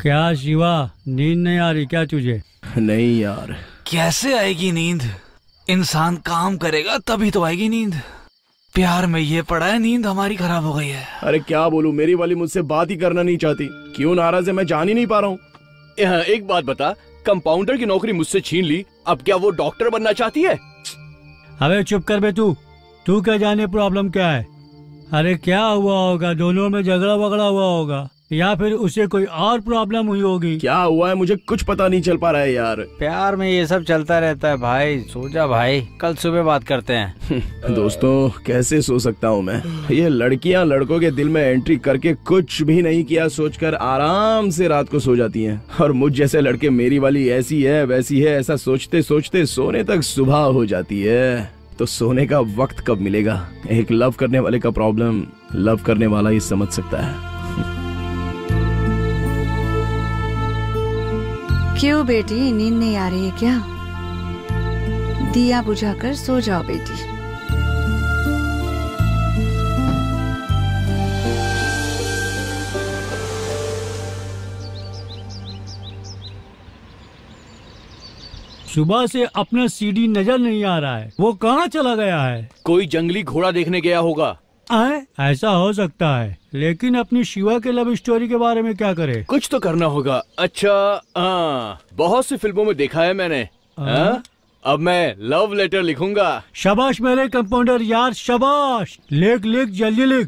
क्या शिवा, नींद नहीं आ रही क्या तुझे? नहीं यार। कैसे आएगी नींद? इंसान काम करेगा तभी तो आएगी नींद। प्यार में ये पड़ा है, नींद हमारी खराब हो गई है। अरे क्या बोलूं, मेरी वाली मुझसे बात ही करना नहीं चाहती। क्यों नाराज है मैं जान ही नहीं पा रहा हूँ। एक बात बता, कंपाउंडर की नौकरी मुझसे छीन ली, अब क्या वो डॉक्टर बनना चाहती है? अबे चुप कर बे तू क्या जाने प्रॉब्लम क्या है। अरे क्या हुआ होगा, दोनों में झगड़ा वगड़ा हुआ होगा या फिर उसे कोई और प्रॉब्लम हुई होगी। क्या हुआ है मुझे कुछ पता नहीं चल पा रहा है यार। प्यार में ये सब चलता रहता है भाई। सो जा भाई, कल सुबह बात करते हैं। दोस्तों कैसे सो सकता हूँ मैं? ये लड़कियाँ लड़कों के दिल में एंट्री करके कुछ भी नहीं किया सोचकर आराम से रात को सो जाती हैं, और मुझ जैसे लड़के मेरी वाली ऐसी है वैसी है ऐसा सोचते सोचते सोने तक सुबह हो जाती है। तो सोने का वक्त कब मिलेगा? एक लव करने वाले का प्रॉब्लम लव करने वाला ही समझ सकता है। क्यों बेटी, नींद नहीं आ रही है क्या? दिया बुझाकर सो जाओ बेटी। सुबह से अपना सीडी नजर नहीं आ रहा है, वो कहाँ चला गया है? कोई जंगली घोड़ा देखने गया होगा। ऐसा हो सकता है, लेकिन अपनी शिवा के लव स्टोरी के बारे में क्या करे? कुछ तो करना होगा। अच्छा बहुत सी फिल्मों में देखा है मैंने। अब मैं लव लेटर लिखूंगा। शाबाश मेरे कंपाउंडर यार, शाबाश। लिख लिख जल्दी लिख।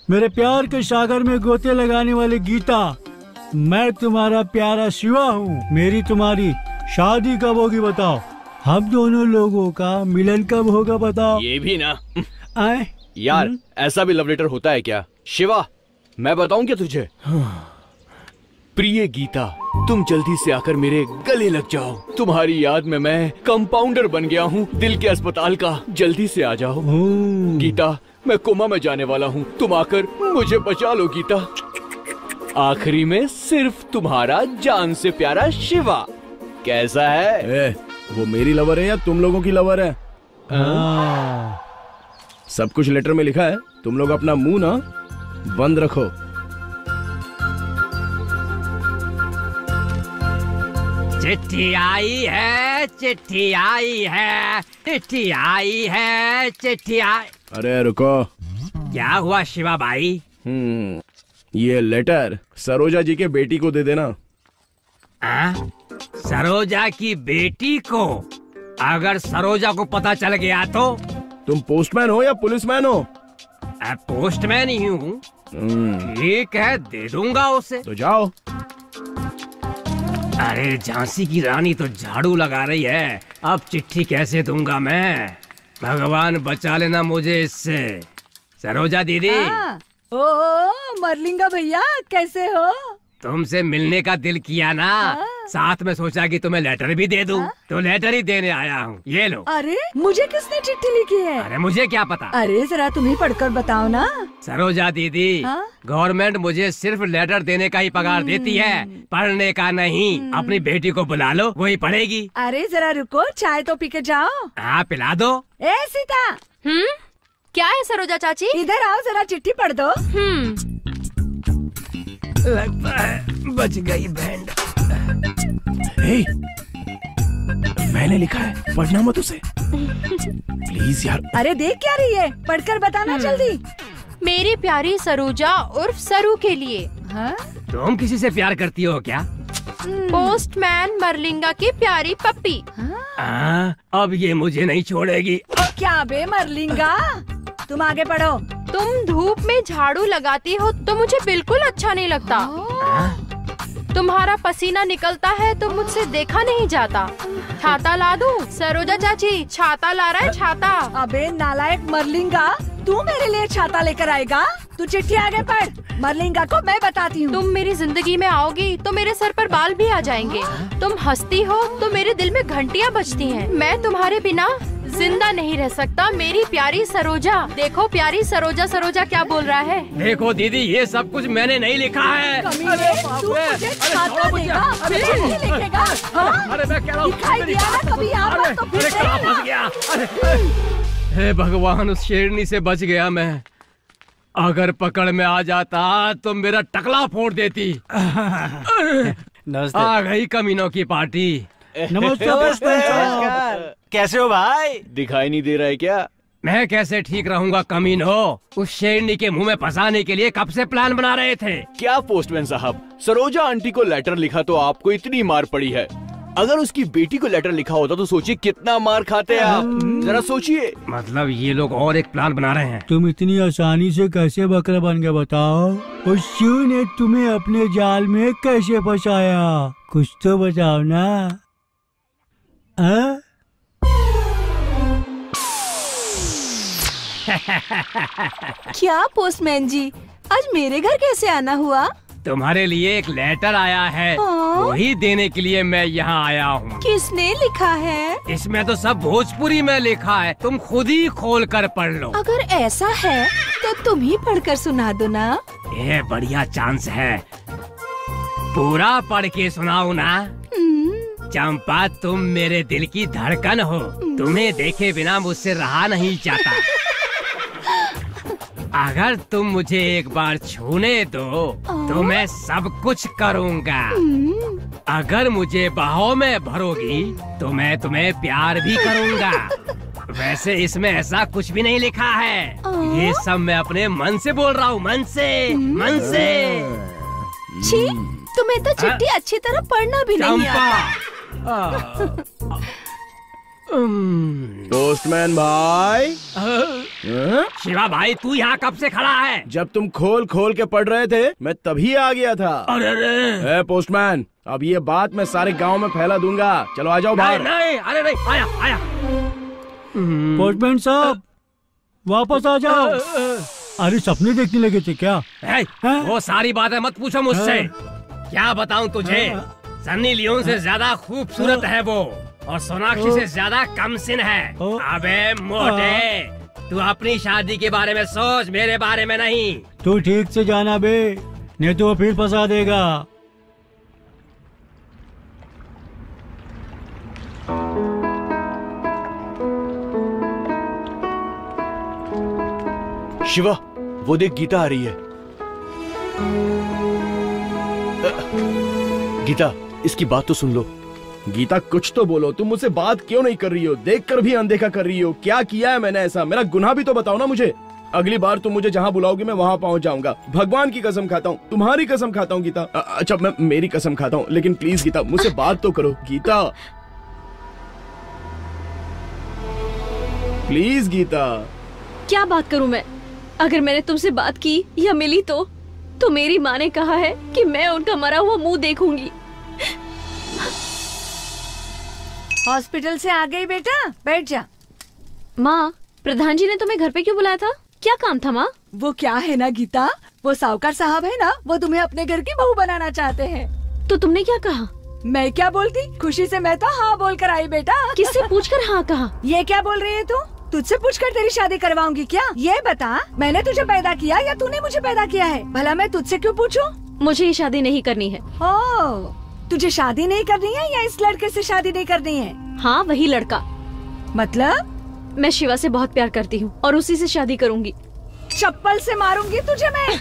मेरे प्यार के सागर में गोते लगाने वाली गीता, मैं तुम्हारा प्यारा शिवा हूँ। मेरी तुम्हारी शादी कब होगी बताओ? हम दोनों लोगों का मिलन कब होगा बताओ? ये भी ना यार, ऐसा भी लव लेटर होता है क्या? शिवा मैं बताऊं क्या तुझे? प्रिय गीता, तुम जल्दी से आकर मेरे गले लग जाओ। तुम्हारी याद में मैं कंपाउंडर बन गया हूँ दिल के अस्पताल का। जल्दी से आ जाओ गीता, मैं कोमा में जाने वाला हूँ। तुम आकर मुझे बचा लो गीता। आखिरी में सिर्फ तुम्हारा जान से प्यारा शिवा। कैसा है? वो मेरी लवर है या तुम लोगों की लवर है? सब कुछ लेटर में लिखा है, तुम लोग अपना मुंह ना बंद रखो। चिट्ठी आई है, चिट्ठी आई है, चिट्ठी आई है, चिट्ठी आई। अरे रुको। क्या हुआ शिवा भाई? ये लेटर सरोजा जी के बेटी को दे देना। सरोजा की बेटी को? अगर सरोजा को पता चल गया तो? तुम पोस्टमैन हो या पुलिसमैन हो? पोस्टमैन ही हूँ। ठीक है, दे दूंगा उसे। तो जाओ। अरे झांसी की रानी तो झाड़ू लगा रही है, अब चिट्ठी कैसे दूंगा मैं? भगवान बचा लेना मुझे इससे। सरोजा दीदी। ओ मरलिंगा भैया, कैसे हो? तुमसे मिलने का दिल किया ना, साथ में सोचा कि तुम्हें लेटर भी दे दूं, तो लेटर ही देने आया हूँ। ये लो। अरे मुझे किसने चिट्ठी लिखी है? अरे मुझे क्या पता। अरे जरा तुम ही पढ़कर बताओ ना। सरोजा दीदी, गवर्नमेंट मुझे सिर्फ लेटर देने का ही पगार देती है, पढ़ने का नहीं। अपनी बेटी को बुला लो, वही पढ़ेगी। अरे जरा रुको, चाय तो पी के जाओ। हाँ पिला दो। ए सीता। क्या है सरोजा चाची? इधर आओ, जरा चिट्ठी पढ़ दो। लगता है बच गई बैंड। मैंने लिखा है, पढ़ना मत उसे प्लीज यार। अरे देख क्या रही है, पढ़कर बताना जल्दी। मेरी प्यारी सरोजा उर्फ सरू के लिए। हाँ? तुम किसी से प्यार करती हो क्या? पोस्टमैन मरलिंगा की प्यारी पप्पी। अब ये मुझे नहीं छोड़ेगी। क्या बे मरलिंगा, तुम आगे पढ़ो। तुम धूप में झाड़ू लगाती हो तो मुझे बिल्कुल अच्छा नहीं लगता। तुम्हारा पसीना निकलता है तो मुझसे देखा नहीं जाता। छाता ला दूं? सरोजा चाची छाता ला रहा है, छाता। अबे नालायक मरलिंगा, तू मेरे लिए छाता लेकर आएगा? तू चिट्ठी आगे पढ़, मरलिंगा को मैं बताती हूँ। तुम मेरी जिंदगी में आओगी तो मेरे सर पर बाल भी आ जाएंगे। तुम हंसती हो तो मेरे दिल में घंटियाँ बजती हैं। मैं तुम्हारे बिना जिंदा नहीं रह सकता मेरी प्यारी सरोजा। देखो प्यारी सरोजा, सरोजा क्या बोल रहा है। देखो दीदी, ये सब कुछ मैंने नहीं लिखा है। अरे मैं कह रहा हूँ, दिखाई दिया ना कभी यहाँ तो फिर कहाँ फंस गया। हे भगवान, उस शेरनी से बच गया मैं। अगर पकड़ में आ जाता तो मेरा टकला फोड़ देती। आ गई कमीनों की पार्टी। नमस्कार। कैसे हो भाई? दिखाई नहीं दे रहा है क्या? मैं कैसे ठीक रहूंगा कमीनो? उस शेरनी के मुंह में फंसाने के लिए कब से प्लान बना रहे थे। क्या पोस्टमैन साहब, सरोजा आंटी को लेटर लिखा तो आपको इतनी मार पड़ी है। अगर उसकी बेटी को लेटर लिखा होता तो सोचिए कितना मार खाते आप। जरा सोचिए। मतलब ये लोग और एक प्लान बना रहे हैं। तुम इतनी आसानी से कैसे बकरा बन गए बताओ? उस शिव ने तुम्हें अपने जाल में कैसे फंसाया? कुछ तो बताओ ना। क्या पोस्टमैन जी, आज मेरे घर कैसे आना हुआ? तुम्हारे लिए एक लेटर आया है, वही देने के लिए मैं यहाँ आया हूँ। किसने लिखा है? इसमें तो सब भोजपुरी में लिखा है, तुम खुद ही खोल कर पढ़ लो। अगर ऐसा है तो तुम ही पढ़कर सुना दो ना। ये बढ़िया चांस है, पूरा पढ़ के सुनाओ ना। चंपा, तुम मेरे दिल की धड़कन हो, तुम्हें देखे बिना मुझसे रहा नहीं जाता। अगर तुम मुझे एक बार छूने दो तो मैं सब कुछ करूँगा। अगर मुझे बाहों में भरोगी तो मैं तुम्हें प्यार भी करूँगा। वैसे इसमें ऐसा कुछ भी नहीं लिखा है, ये सब मैं अपने मन से बोल रहा हूँ, मन से, मन से। छी, तुम्हें तो चिट्ठी अच्छी तरह पढ़ना भी नहीं आता। पोस्टमैन भाई। शिवा भाई, तू यहाँ कब से खड़ा है? जब तुम खोल खोल के पढ़ रहे थे मैं तभी आ गया था। अरे पोस्टमैन, अब ये बात मैं सारे गांव में फैला दूंगा। चलो आ जाओ बाहर। नहीं, अरे नहीं, आया आया। पोस्टमैन साहब वापस आ जाओ। अरे सपने देखने लगे थे क्या? वो सारी बातें मत पूछो मुझसे। क्या बताऊं तुझे, सन्नी लियोन से ज्यादा खूबसूरत है वो, और सोनाक्षी से ज्यादा कमसिन है। अबे मोटे, तू अपनी शादी के बारे में सोच, मेरे बारे में नहीं। तू ठीक से जाना बे, नहीं तो वो फिर फंसा देगा। शिवा, वो देख गीता आ रही है। गीता, इसकी बात तो सुन लो। गीता, कुछ तो बोलो, तुम मुझसे बात क्यों नहीं कर रही हो? देखकर भी अनदेखा कर रही हो। क्या किया है मैंने ऐसा? मेरा गुनाह भी तो बताओ ना मुझे। अगली बार तुम मुझे जहाँ बुलाओगे मैं वहाँ पहुँच जाऊंगा। भगवान की कसम खाता हूँ, तुम्हारी कसम खाता हूँ गीता। अच्छा, मैं मेरी कसम खाता हूँ, लेकिन प्लीज गीता मुझसे बात तो करो। गीता प्लीज। गीता, क्या बात करूँ मैं? अगर मैंने तुमसे बात की या मिली तो मेरी माँ ने कहा है कि मैं उनका मरा हुआ मुंह देखूंगी। हॉस्पिटल से आ गई बेटा, बैठ जा। माँ, प्रधान जी ने तुम्हें घर पे क्यों बुलाया था? क्या काम था माँ? वो क्या है ना गीता, वो साहूकार साहब है ना, वो तुम्हें अपने घर की बहू बनाना चाहते हैं। तो तुमने क्या कहा? मैं क्या बोलती, खुशी से मैं तो हाँ बोल कर आई बेटा। किससे पूछकर हाँ कहा? ये क्या बोल रही है तू? तुझसे पूछकर तेरी शादी करवाऊंगी क्या? ये बता, मैंने तुझे पैदा किया या तूने मुझे पैदा किया है? भला मैं तुझसे क्यों पूछूं? मुझे ये शादी नहीं करनी है। ओ, तुझे शादी नहीं करनी है या इस लड़के से शादी नहीं करनी है? हाँ, वही लड़का। मतलब मैं शिवा से बहुत प्यार करती हूँ और उसी से शादी करूंगी। चप्पल से मारूंगी तुझे मैं।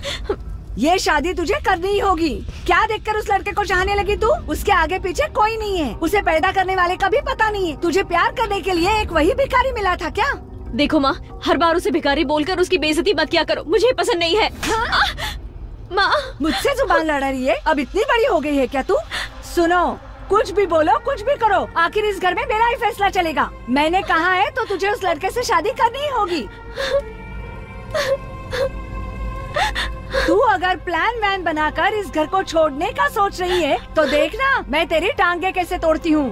ये शादी तुझे करनी ही होगी। क्या देखकर उस लड़के को चाहने लगी तू? उसके आगे पीछे कोई नहीं है, उसे पैदा करने वाले का भी पता नहीं है। तुझे प्यार करने के लिए एक वही भिखारी मिला था क्या? देखो माँ, हर बार उसे भिखारी बोलकर उसकी बेइज्जती मत किया करो, मुझे पसंद नहीं है। माँ, मुझसे जुबान लड़ा रही है? अब इतनी बड़ी हो गई है क्या तू? सुनो, कुछ भी बोलो, कुछ भी करो, आखिर इस घर में मेरा ही फैसला चलेगा। मैंने कहा है तो तुझे उस लड़के से शादी करनी ही होगी। तू अगर प्लान वैन बनाकर इस घर को छोड़ने का सोच रही है तो देखना मैं तेरी टांगे कैसे तोड़ती हूँ।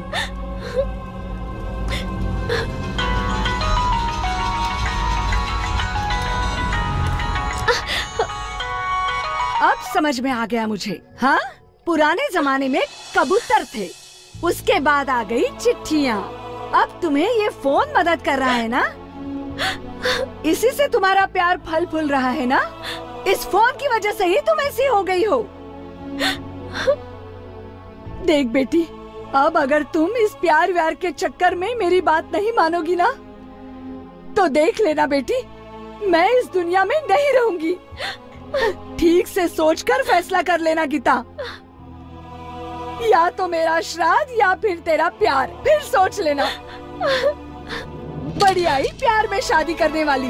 अब समझ में आ गया मुझे। हाँ, पुराने जमाने में कबूतर थे, उसके बाद आ गई चिट्ठियाँ। अब तुम्हें ये फोन मदद कर रहा है ना? इसी से तुम्हारा प्यार फल फूल रहा है ना? इस फोन की वजह से ही तुम ऐसी हो गई हो। देख बेटी, अब अगर तुम इस प्यार व्यार के चक्कर में मेरी बात नहीं मानोगी ना, तो देख लेना बेटी, मैं इस दुनिया में नहीं रहूंगी। ठीक से सोचकर फैसला कर लेना गीता, या तो मेरा श्राद्ध या फिर तेरा प्यार। फिर सोच लेना। बड़ी आई प्यार में शादी करने वाली।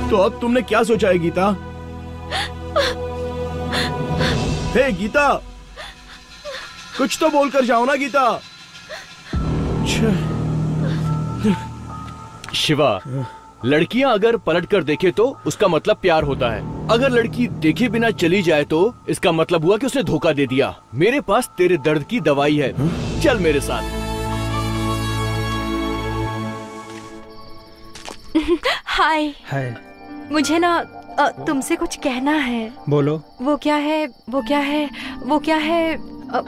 तो अब तुमने क्या सोचा है गीता? हे गीता, कुछ तो बोलकर जाओ ना गीता। शिवा, लड़कियां अगर पलट कर देखे तो उसका मतलब प्यार होता है। अगर लड़की देखे बिना चली जाए तो इसका मतलब हुआ कि उसने धोखा दे दिया। मेरे पास तेरे दर्द की दवाई है, चल मेरे साथ। हाय। हाय। मुझे ना तुमसे कुछ कहना है। बोलो। वो क्या है? वो क्या है? वो क्या है?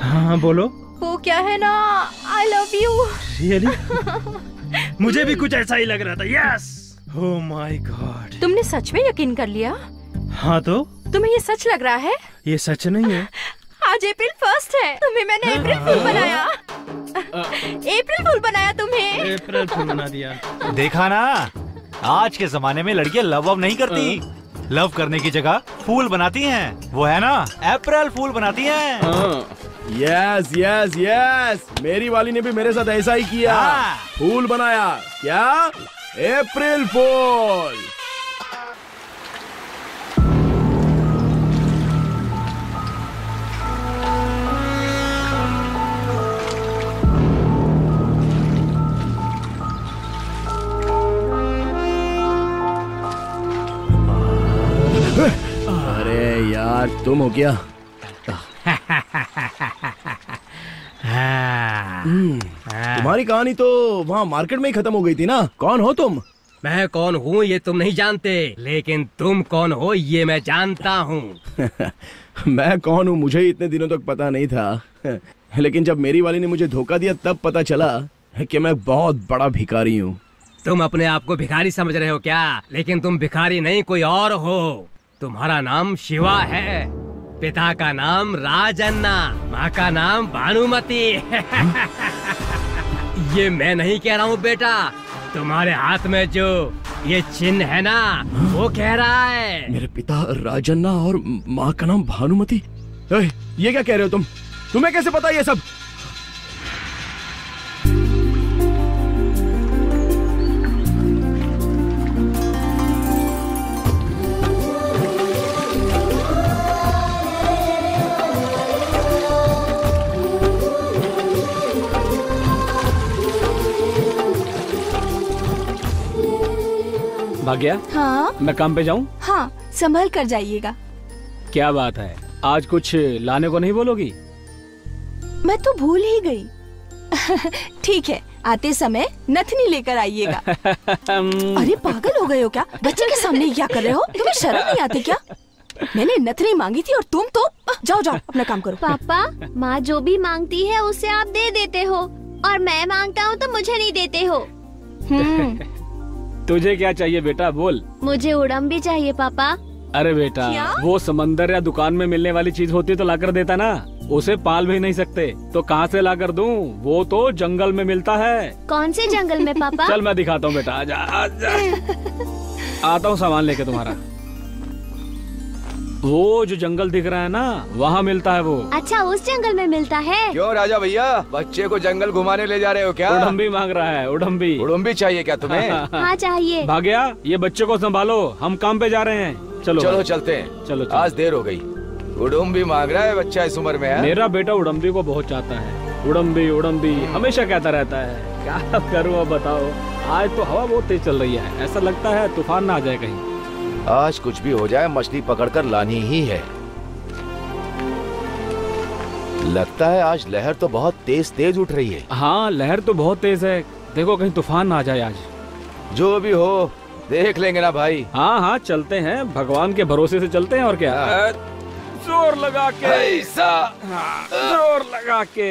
हाँ बोलो। वो क्या है ना, आई लव यू। रियली? मुझे भी कुछ ऐसा ही लग रहा था। यस। Oh my God. तुमने सच में यकीन कर लिया? हाँ तो? तुम्हें ये सच लग रहा है? ये सच नहीं है। आज अप्रैल 1 है, तुम्हें मैंने अप्रैल फूल बनाया। अप्रैल फूल बनाया तुम्हें। अप्रैल फूल बना दिया। देखा ना, आज के जमाने में लड़कियां लव नहीं करती, लव करने की जगह फूल बनाती हैं। वो है ना, अप्रैल फूल बनाती हैं। यस यस यस, मेरी वाली ने भी मेरे साथ ऐसा ही किया। फूल बनाया। क्या? अप्रैल फूल। अरे यार, तुम हो क्या? तुम्हारी कहानी तो वहाँ मार्केट में ही खत्म हो गई थी ना। कौन हो तुम? मैं कौन हूँ ये तुम नहीं जानते, लेकिन तुम कौन हो ये मैं जानता हूँ। मैं कौन हूँ मुझे इतने दिनों तक पता नहीं था, लेकिन जब मेरी वाली ने मुझे धोखा दिया तब पता चला कि मैं बहुत बड़ा भिखारी हूँ। तुम अपने आप को भिखारी समझ रहे हो क्या? लेकिन तुम भिखारी नहीं, कोई और हो। तुम्हारा नाम शिवा है, पिता का नाम राजन्ना, माँ का नाम भानुमति। ये मैं नहीं कह रहा हूँ बेटा, तुम्हारे हाथ में जो ये चिन्ह है ना वो कह रहा है। मेरे पिता राजन्ना और माँ का नाम भानुमति। ये क्या कह रहे हो तुम? तुम्हें कैसे पता ये सब? भाग्या, हाँ मैं काम पे जाऊँ? हाँ, संभल कर जाइएगा। क्या बात है, आज कुछ लाने को नहीं बोलोगी? मैं तो भूल ही गई। ठीक है, आते समय नथनी लेकर आइएगा। अरे पागल हो गए हो क्या? बच्चे के सामने क्या कर रहे हो? तुम्हें शर्म नहीं आती क्या? मैंने नथनी मांगी थी और तुम तो जाओ जाओ अपना काम करो। पापा, माँ जो भी मांगती है उसे आप दे देते हो और मैं मांगता हूँ तो मुझे नहीं देते हो। तुझे क्या चाहिए बेटा, बोल। मुझे उड़म भी चाहिए पापा। अरे बेटा, वो समंदर या दुकान में मिलने वाली चीज होती तो लाकर देता ना। उसे पाल भी नहीं सकते तो कहाँ से लाकर दूं? वो तो जंगल में मिलता है। कौन से जंगल में पापा? चल मैं दिखाता हूँ बेटा, आजा आजा। आता हूँ सामान लेके तुम्हारा। वो जो जंगल दिख रहा है ना, वहाँ मिलता है वो। अच्छा, उस जंगल में मिलता है। क्यों राजा भैया, बच्चे को जंगल घुमाने ले जा रहे हो क्या? उड़म्बी मांग रहा है, उड़म्बी। उड़म्बी चाहिए क्या तुम्हें? हाँ चाहिए। भाग्या, ये बच्चे को संभालो, हम काम पे जा रहे हैं। चलो चलो चलते हैं। चलो। आज देर हो गई। उड़म्बी मांग रहा है बच्चा इस उम्र में है? मेरा बेटा उड़म्बी को बहुत चाहता है। उड़म्बी उड़म्बी हमेशा कहता रहता है। क्या करूँ अब बताओ। आज तो हवा बहुत तेज चल रही है, ऐसा लगता है तूफान ना आ जाए कहीं। आज कुछ भी हो जाए, मछली पकड़कर लानी ही है। लगता है आज लहर तो बहुत तेज तेज उठ रही है। हाँ, लहर तो बहुत तेज है। देखो कहीं तूफान ना आ जाए आज। जो भी हो देख लेंगे ना भाई। हाँ हाँ चलते हैं, भगवान के भरोसे से चलते हैं और क्या। जोर लगा के ऐसा। हाँ, जोर लगा के।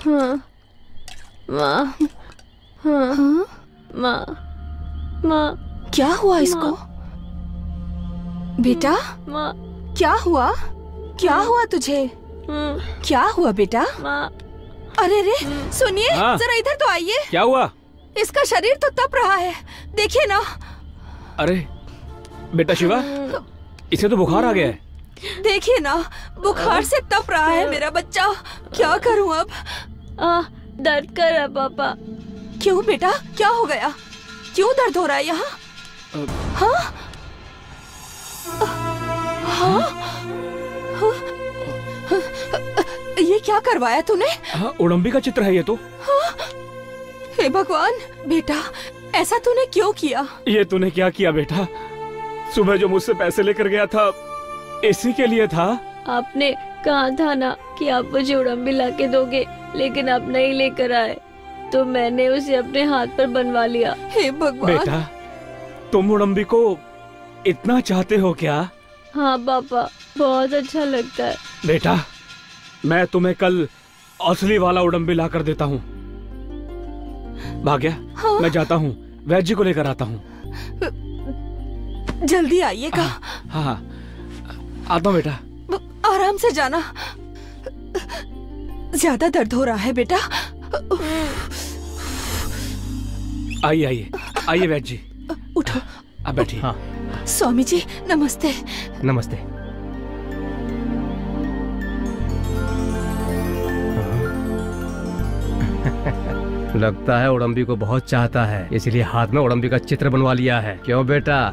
हाँ माँ, हाँ माँ, माँ क्या हुआ इसको? बेटा माँ, क्या हुआ? क्या हुआ तुझे? क्या हुआ बेटा? माँ। अरे रे, सुनिए, हाँ। जरा इधर तो आइए। क्या हुआ? इसका शरीर तो तप रहा है, देखिए ना। अरे बेटा शिवा, इसे तो बुखार आ गया है। देखिए ना, बुखार से तप रहा है मेरा बच्चा। क्या करूं अब? दर्द कर रहा पापा। क्यों बेटा, क्या हो गया? क्यों दर्द हो रहा है यहाँ? हाँ? हाँ? ये क्या करवाया तूने? हाँ, उड़म्बी का चित्र है ये तो। हाँ? हे भगवान, बेटा ऐसा तूने क्यों किया? ये तूने क्या किया बेटा? सुबह जो मुझसे पैसे लेकर गया था, इसी के लिए था। आपने कहा था ना कि आप मुझे उड़म्बी ला के दोगे, लेकिन आप नहीं लेकर आए, तो मैंने उसे अपने हाथ पर बनवा लिया। हे भगवान। बेटा, तुम उड़म्बी को इतना चाहते हो क्या? हाँ पापा, बहुत अच्छा लगता है। बेटा, मैं तुम्हें कल असली वाला उड़म्बी ला कर देता हूँ। भाग्या, हाँ? मैं जाता हूँ, वैद्य जी को लेकर आता हूँ। जल्दी आइएगा। हाँ, आता हूँ बेटा। आराम से जाना, ज्यादा दर्द हो रहा है बेटा। आइए आइए आइए वैद्य जी, उठो। आप बैठिए। हाँ। स्वामी जी नमस्ते। नमस्ते। लगता है उड़म्बी को बहुत चाहता है, इसलिए हाथ में उड़म्बी का चित्र बनवा लिया है। क्यों बेटा?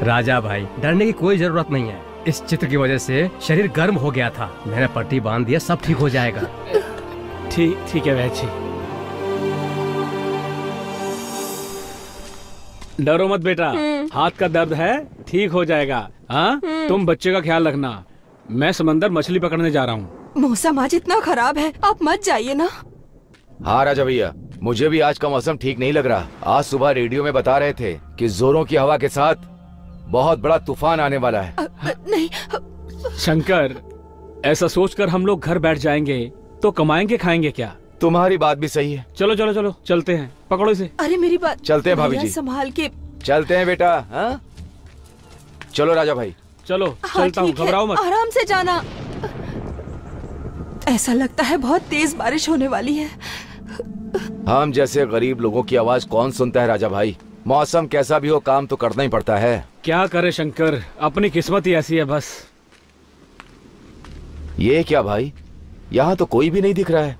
राजा भाई, डरने की कोई जरूरत नहीं है। इस चित्र की वजह से शरीर गर्म हो गया था, मैंने पट्टी बांध दिया, सब ठीक हो जाएगा। ठीक है वैद्य जी। डरो मत बेटा, हाथ का दर्द है, ठीक हो जाएगा। हाँ, तुम बच्चे का ख्याल रखना। मैं समंदर मछली पकड़ने जा रहा हूँ। मौसम आज इतना खराब है, आप मत जाइए ना। हाँ राजा भैया, मुझे भी आज का मौसम ठीक नहीं लग रहा। आज सुबह रेडियो में बता रहे थे कि जोरों की हवा के साथ बहुत बड़ा तूफान आने वाला है। नहीं शंकर, ऐसा सोचकर हम लोग घर बैठ जाएंगे तो कमाएंगे खाएंगे क्या? तुम्हारी बात भी सही है। चलो चलो चलो चलते हैं, पकड़ो इसे। अरे मेरी बात। चलते हैं भाभी जी। संभाल के चलते हैं बेटा। हाँ? चलो राजा भाई। चलो चलता हूँ, घबराओ मत। आराम से जाना। ऐसा लगता है बहुत तेज बारिश होने वाली है। हम जैसे गरीब लोगों की आवाज कौन सुनता है राजा भाई? मौसम कैसा भी हो, काम तो करना ही पड़ता है। क्या करे शंकर, अपनी किस्मत ही ऐसी है बस। ये क्या भाई, यहाँ तो कोई भी नहीं दिख रहा है।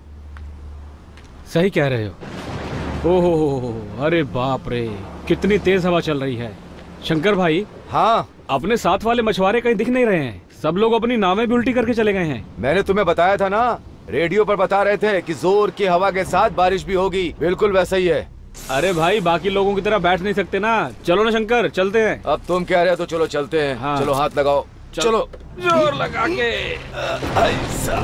सही कह रहे हो। ओहो, अरे बाप रे, कितनी तेज हवा चल रही है। शंकर भाई। हाँ, अपने साथ वाले मछुआरे कहीं दिख नहीं रहे हैं। सब लोग अपनी नावें भी उल्टी करके चले गए हैं। मैंने तुम्हें बताया था ना, रेडियो पर बता रहे थे कि जोर की हवा के साथ बारिश भी होगी। बिल्कुल वैसा ही है। अरे भाई, बाकी लोगों की तरह बैठ नहीं सकते ना। चलो ना शंकर, चलते हैं। अब तुम कह रहे हो तो चलो चलते हैं। हाँ। चलो हाथ लगाओ। चलो जोर लगा के। ऐसा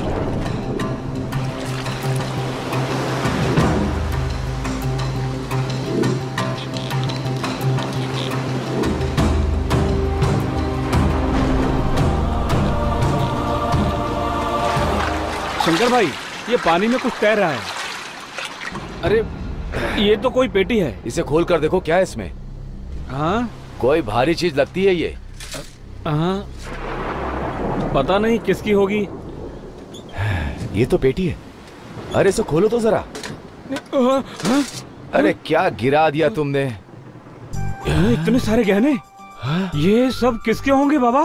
शंकर भाई, ये पानी में कुछ तैर रहा है। अरे ये तो कोई पेटी है। इसे खोल कर देखो, क्या है इसमें? हाँ, कोई भारी चीज लगती है ये। हाँ, पता नहीं किसकी होगी। ये तो पेटी है। अरे इसे खोलो तो जरा। अरे क्या गिरा दिया तुमने? इतने सारे गहने, ये सब किसके होंगे बाबा?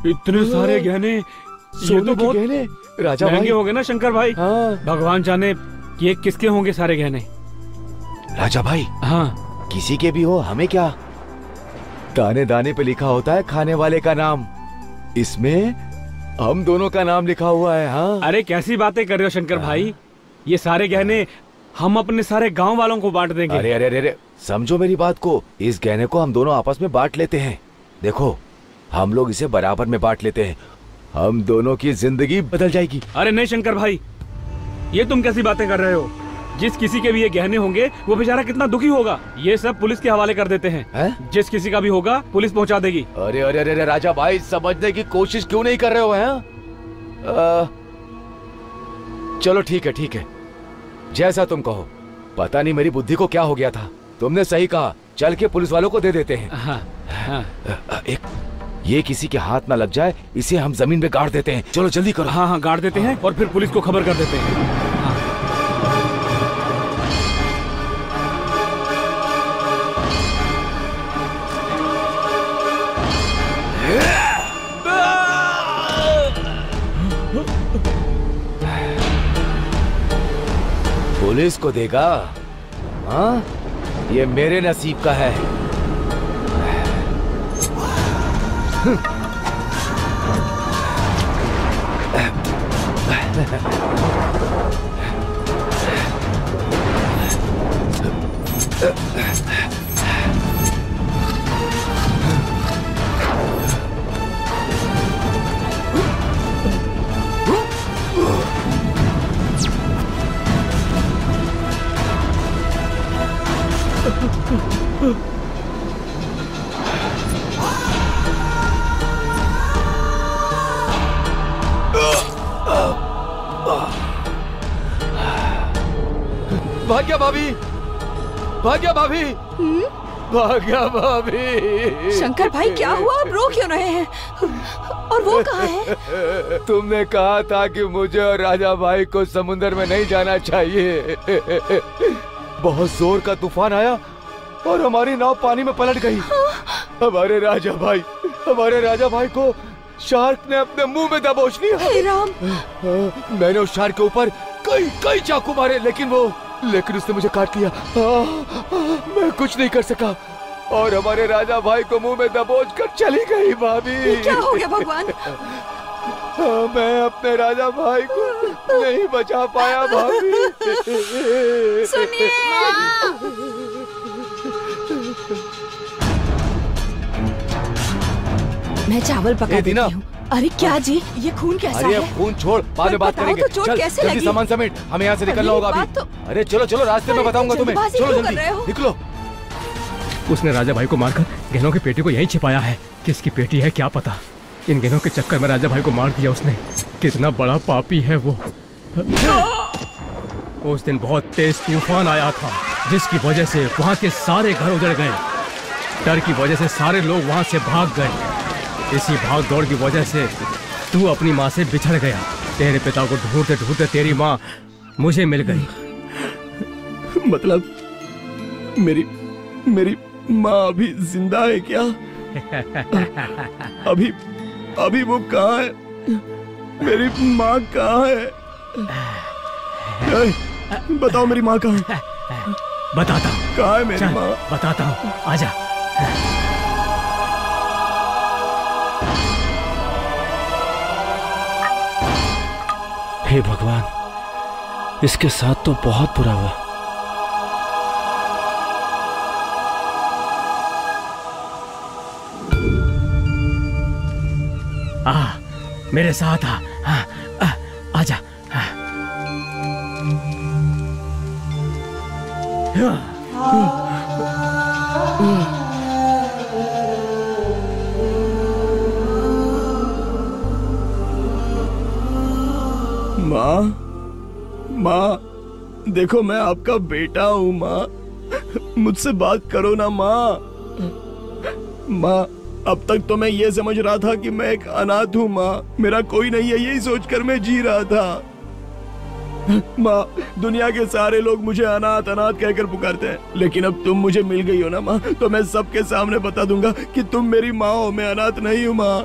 इतने सारे गहने, ये तो बहुत गहने राजा महंगे भाई होंगे ना शंकर भाई। भगवान जाने ये किसके होंगे सारे गहने। राजा भाई, हाँ, किसी के भी हो, हमें क्या। दाने दाने पे लिखा होता है खाने वाले का नाम। इसमें हम दोनों का नाम लिखा हुआ है। हाँ, अरे कैसी बातें कर रहे हो शंकर भाई? ये सारे गहने हम अपने सारे गांव वालों को बांट देंगे। अरे अरे अरे, समझो मेरी बात को। इस गहने को हम दोनों आपस में बांट लेते हैं। देखो, हम लोग इसे बराबर में बांट लेते हैं, हम दोनों की जिंदगी बदल जाएगी। अरे नहीं शंकर भाई, ये तुम कैसी बातें कर रहे हो? जिस किसी के भी ये गहने होंगे वो बेचारा कितना दुखी होगा। ये सब पुलिस के हवाले कर देते हैं। जिस किसी का भी होगा पुलिस पहुंचा देगी। अरे अरे अरे राजा भाई, समझने की कोशिश क्यों नहीं कर रहे हो? हैं? चलो ठीक है ठीक है, जैसा तुम कहो। पता नहीं मेरी बुद्धि को क्या हो गया था। तुमने सही कहा, चल के पुलिस वालों को दे देते हैं। हाँ। ये किसी के हाथ ना लग जाए, इसे हम जमीन पे गाड़ देते हैं। चलो जल्दी करो। हाँ हाँ, गाड़ देते हैं और फिर पुलिस को खबर कर देते हैं। पुलिस को देगा? हाँ, ये मेरे नसीब का है। भाग्या भाभी, भाग्या भाभी, भाग्या भाभी। शंकर भाई क्या हुआ? आप रो क्यों रहे हैं? और वो कहाँ है? तुमने कहा था कि मुझे और राजा भाई को समुद्र में नहीं जाना चाहिए। बहुत जोर का तूफान आया और हमारी नाव पानी में पलट गई। हमारे राजा भाई को शार्क ने अपने मुंह में दबोच लिया। हे राम। मैंने उस शार्क के ऊपर कई चाकू मारे, लेकिन उसने मुझे काट लिया। मैं कुछ नहीं कर सका और हमारे राजा भाई को मुंह में दबोच कर चली गई। भाभी, क्या हो गया भगवान? मैं अपने राजा भाई को नहीं बचा पाया। भाभी सुनिए, मैं चावल पका देती हूँ। अरे क्या जी, ये खून कैसा है? अरे खून छोड़, बाद में बात करेंगे। तो चोट कैसे लगी? सामान समेट, हमें यहाँ से निकलना होगा अभी। अरे चलो चलो, रास्ते में बताऊंगा तुम्हें। चलो जल्दी निकलो। उसने राजा भाई को मारकर गहनों की पेटी को यहीं छिपाया है। किसकी पेटी है क्या पता। इन गहनों के चक्कर में राजा भाई को मार दिया उसने। कितना बड़ा पापी है वो। उस दिन बहुत तेज तूफान आया था, जिसकी वजह से वहाँ के सारे घर उजड़ गए। डर की वजह से सारे लोग वहाँ से भाग गए। इसी भाग दौड़ की वजह से तू अपनी माँ से बिछड़ गया। तेरे पिता को ढूंढते ढूंढते तेरी माँ मुझे मिल गई। मतलब मेरी माँ अभी जिंदा है क्या? अभी वो कहाँ है? मेरी माँ कहाँ है? बताओ मेरी माँ कहाँ है? बताता हूँ। कहाँ है मेरी माँ? बताता हूँ, आजा। हे भगवान, इसके साथ तो बहुत बुरा हुआ। मेरे साथ आजा। माँ, माँ, देखो मैं आपका बेटा हूँ माँ, मुझसे बात करो ना माँ। माँ, अब तक तो मैं ये समझ रहा था कि मैं एक अनाथ हूँ माँ, मेरा कोई नहीं है, यही सोचकर मैं जी रहा था। माँ, दुनिया के सारे लोग मुझे अनाथ अनाथ कहकर पुकारते हैं, लेकिन अब तुम मुझे मिल गई हो ना माँ, तो मैं सबके सामने बता दूंगा कि तुम मेरी माँ हो, मैं अनाथ नहीं हूँ माँ।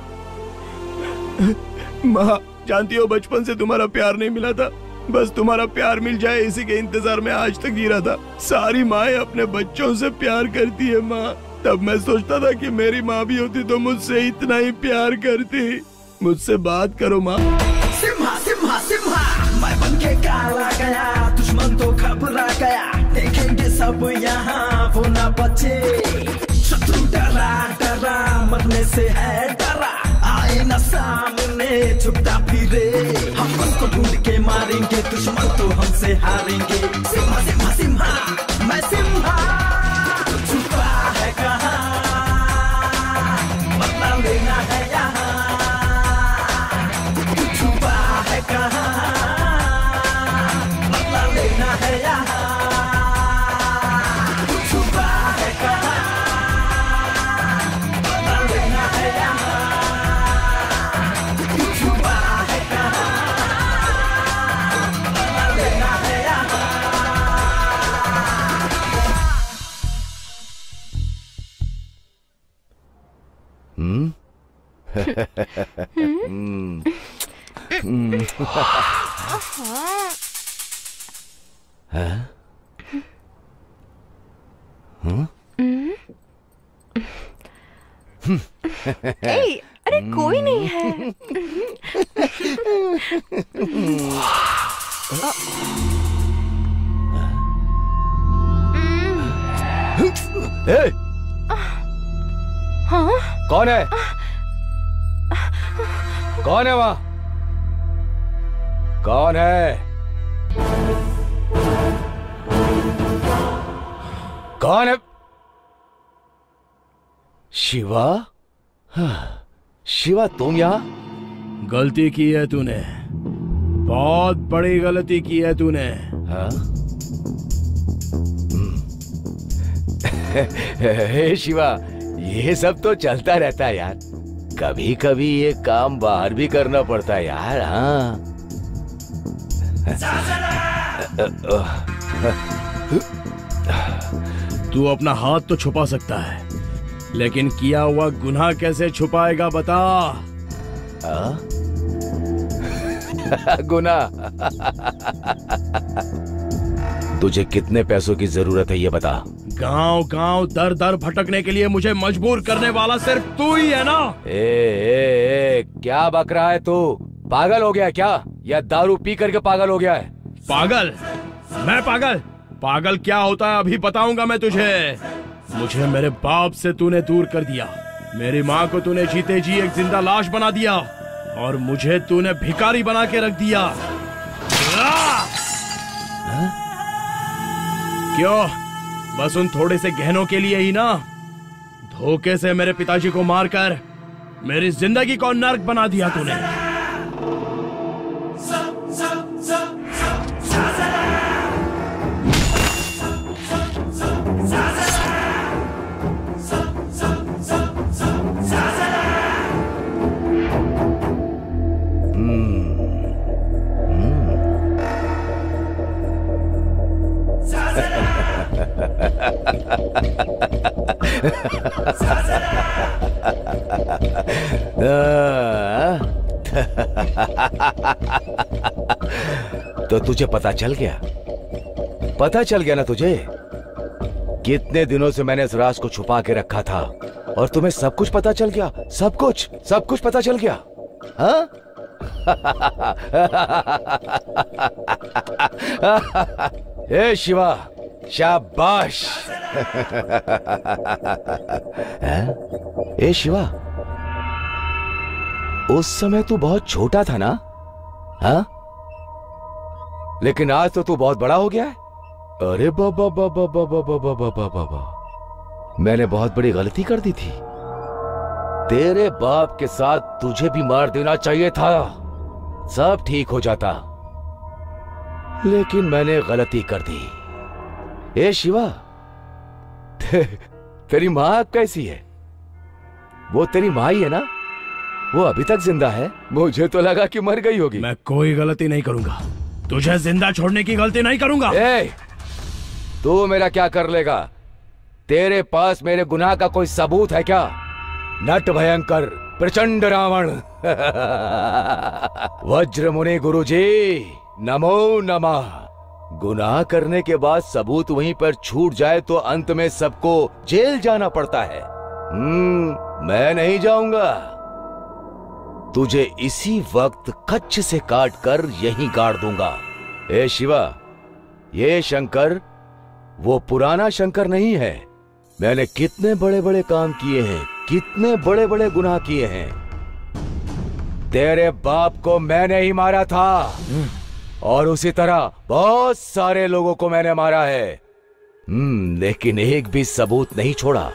माँ, जानती हो बचपन से तुम्हारा प्यार नहीं मिला था, बस तुम्हारा प्यार मिल जाए इसी के इंतजार में आज तक जी रहा था। सारी माएं अपने बच्चों से प्यार करती है माँ, तब मैं सोचता था कि मेरी माँ भी होती तो मुझसे इतना ही प्यार करती। मुझसे बात करो माँ। सिम्हा सिम्हा सिम्हा, मैं बनके काला गया, दुश्मन तो घबरा गया, देखेंगे सब यहाँ वो ना बचे। शत्रु डरा डरा मरने से है डरा, आए ना सामने छुपता फिरे, हम उनको ढूंढ के मारेंगे, दुश्मन तो हमसे हारेंगे। सिम्हा सिम्हा सिम्हा, मैं सिम्हा, छुपा है कहाँ, बदला लेना है यहाँ, छुपा है कहाँ, बदला लेना है यहाँ, छुपा है कहाँ, बदला लेना है यहाँ, छुपा है कहाँ, बदला लेना है यहाँ। ए, अरे कोई नहीं है। ए! हाँ? कौन है? कौन है वहाँ? कौन है? कौन है? शिवा? शिवा तुम यहाँ? गलती की है तूने, बहुत बड़ी गलती की है तूने। हाँ? हे शिवा, ये सब तो चलता रहता है यार, कभी कभी ये काम बाहर भी करना पड़ता है यार। हाँ, तू अपना हाथ तो छुपा सकता है, लेकिन किया हुआ गुनाह कैसे छुपाएगा बता? गुनाह? तुझे कितने पैसों की जरूरत है ये बता। गांव गांव दर दर भटकने के लिए मुझे मजबूर करने वाला सिर्फ तू ही है ना? ए, क्या बक रहा है तू? पागल हो गया क्या, या दारू पी करके पागल हो गया है? पागल? मैं पागल? पागल क्या होता है अभी बताऊंगा मैं तुझे। मुझे मेरे बाप से तूने दूर कर दिया, मेरी माँ को तूने जीते जी एक जिंदा लाश बना दिया, और मुझे तूने भिखारी बना के रख दिया। क्यों? बस उन थोड़े से गहनों के लिए ही ना? धोखे से मेरे पिताजी को मारकर मेरी जिंदगी को नर्क बना दिया तूने। तो तुझे पता चल गया? पता चल गया ना तुझे? कितने दिनों से मैंने इस राज को छुपा के रखा था, और तुम्हें सब कुछ पता चल गया? सब कुछ पता चल गया? हाँ? ए शिवा, शाबाश। ए शिवा, उस समय तू बहुत छोटा था ना? हाँ, लेकिन आज तो तू बहुत बड़ा हो गया है। अरे बाबा बाबा बाबा बाबा बाबा बाबा, मैंने बहुत बड़ी गलती कर दी थी। तेरे बाप के साथ तुझे भी मार देना चाहिए था, सब ठीक हो जाता, लेकिन मैंने गलती कर दी। ए शिवा, तेरी माँ कैसी है? वो तेरी माँ ही है ना? वो अभी तक जिंदा है? मुझे तो लगा कि मर गई होगी। मैं कोई गलती नहीं करूंगा, तुझे जिंदा छोड़ने की गलती नहीं करूंगा। तू मेरा क्या कर लेगा? तेरे पास मेरे गुनाह का कोई सबूत है क्या? नट भयंकर प्रचंड रावण। वज्र मुनि गुरुजी नमो नमः। गुनाह करने के बाद सबूत वहीं पर छूट जाए तो अंत में सबको जेल जाना पड़ता है। मैं नहीं जाऊंगा। तुझे इसी वक्त कच्छ से काट कर यहीं गाड़ दूंगा। ए शिवा, ये शंकर वो पुराना शंकर नहीं है। मैंने कितने बड़े बड़े काम किए हैं, कितने बड़े बड़े गुनाह किए हैं। तेरे बाप को मैंने ही मारा था और उसी तरह बहुत सारे लोगों को मैंने मारा है। लेकिन एक भी सबूत नहीं छोड़ा।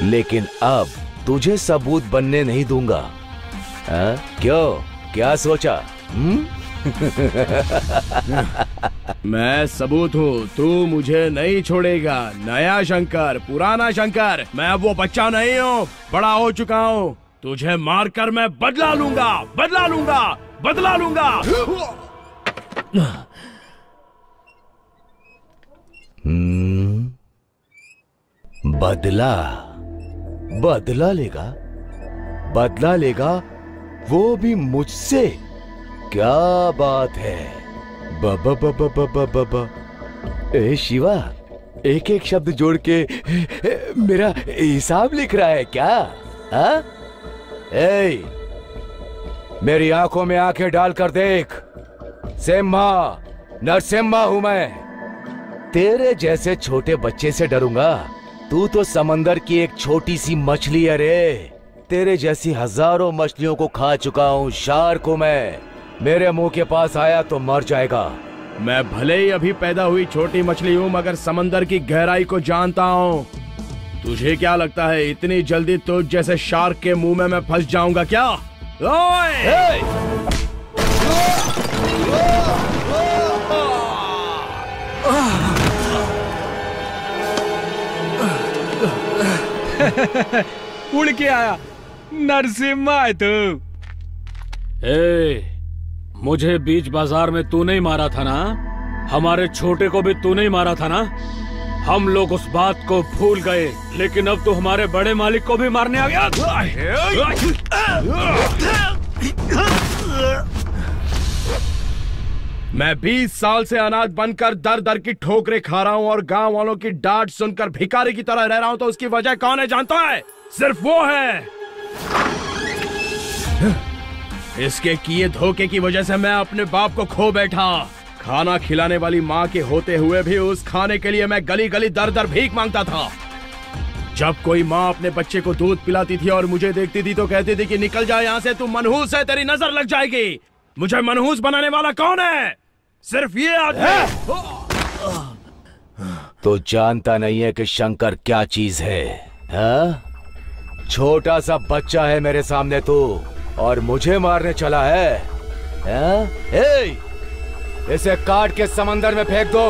लेकिन अब तुझे सबूत बनने नहीं दूंगा। क्यों, क्या सोचा? मैं सबूत हूँ, तू मुझे नहीं छोड़ेगा। नया शंकर, पुराना शंकर, मैं अब वो बच्चा नहीं हूँ, बड़ा हो चुका हूँ। तुझे मारकर मैं बदला लूंगा, बदला लूंगा, बदला लूंगा। बदला, बदला लेगा, बदला लेगा, वो भी मुझसे? क्या बात है। बाबा बाबा बाबा बाबा। ए शिवा, एक एक शब्द जोड़ के मेरा हिसाब लिख रहा है क्या? हाँ? ए, मेरी आंखों में आंखें डालकर देख। सिम्हा, नरसिम्हा हूं मैं। तेरे जैसे छोटे बच्चे से डरूंगा? तू तो समंदर की एक छोटी सी मछली है रे। तेरे जैसी हजारों मछलियों को खा चुका हूँ, शार्क हूं मैं। मेरे मुंह के पास आया तो मर जाएगा। मैं भले ही अभी पैदा हुई छोटी मछली हूँ, मगर समंदर की गहराई को जानता हूँ। तुझे क्या लगता है इतनी जल्दी तुझ जैसे शार्क के मुंह में मैं फंस जाऊंगा क्या? उड़ के आया, नरसिम्हा है तू। मुझे बीच बाजार में तू नहीं मारा था ना? हमारे छोटे को भी तू नहीं मारा था ना? हम लोग उस बात को भूल गए, लेकिन अब तो हमारे बड़े मालिक को भी मारने आ गया। मैं 20 साल से अनाथ बनकर दर दर की ठोकरें खा रहा हूँ और गांव वालों की डांट सुनकर भिखारी की तरह रह रहा हूँ, तो उसकी वजह कौन है जानता है? सिर्फ वो है। इसके किए धोखे की वजह से मैं अपने बाप को खो बैठा। खाना खिलाने वाली माँ के होते हुए भी उस खाने के लिए मैं गली गली दर दर भीख मांगता था। जब कोई माँ अपने बच्चे को दूध पिलाती थी और मुझे देखती थी तो कहती थी कि निकल जा यहाँ से, तू मनहूस है, तेरी नजर लग जाएगी। मुझे मनहूस बनाने वाला कौन है? सिर्फ ये आदमी। तो जानता नहीं है कि शंकर क्या चीज है? हा? छोटा सा बच्चा है मेरे सामने तू, और मुझे मारने चला है? हा? इसे काट के समंदर में फेंक दो।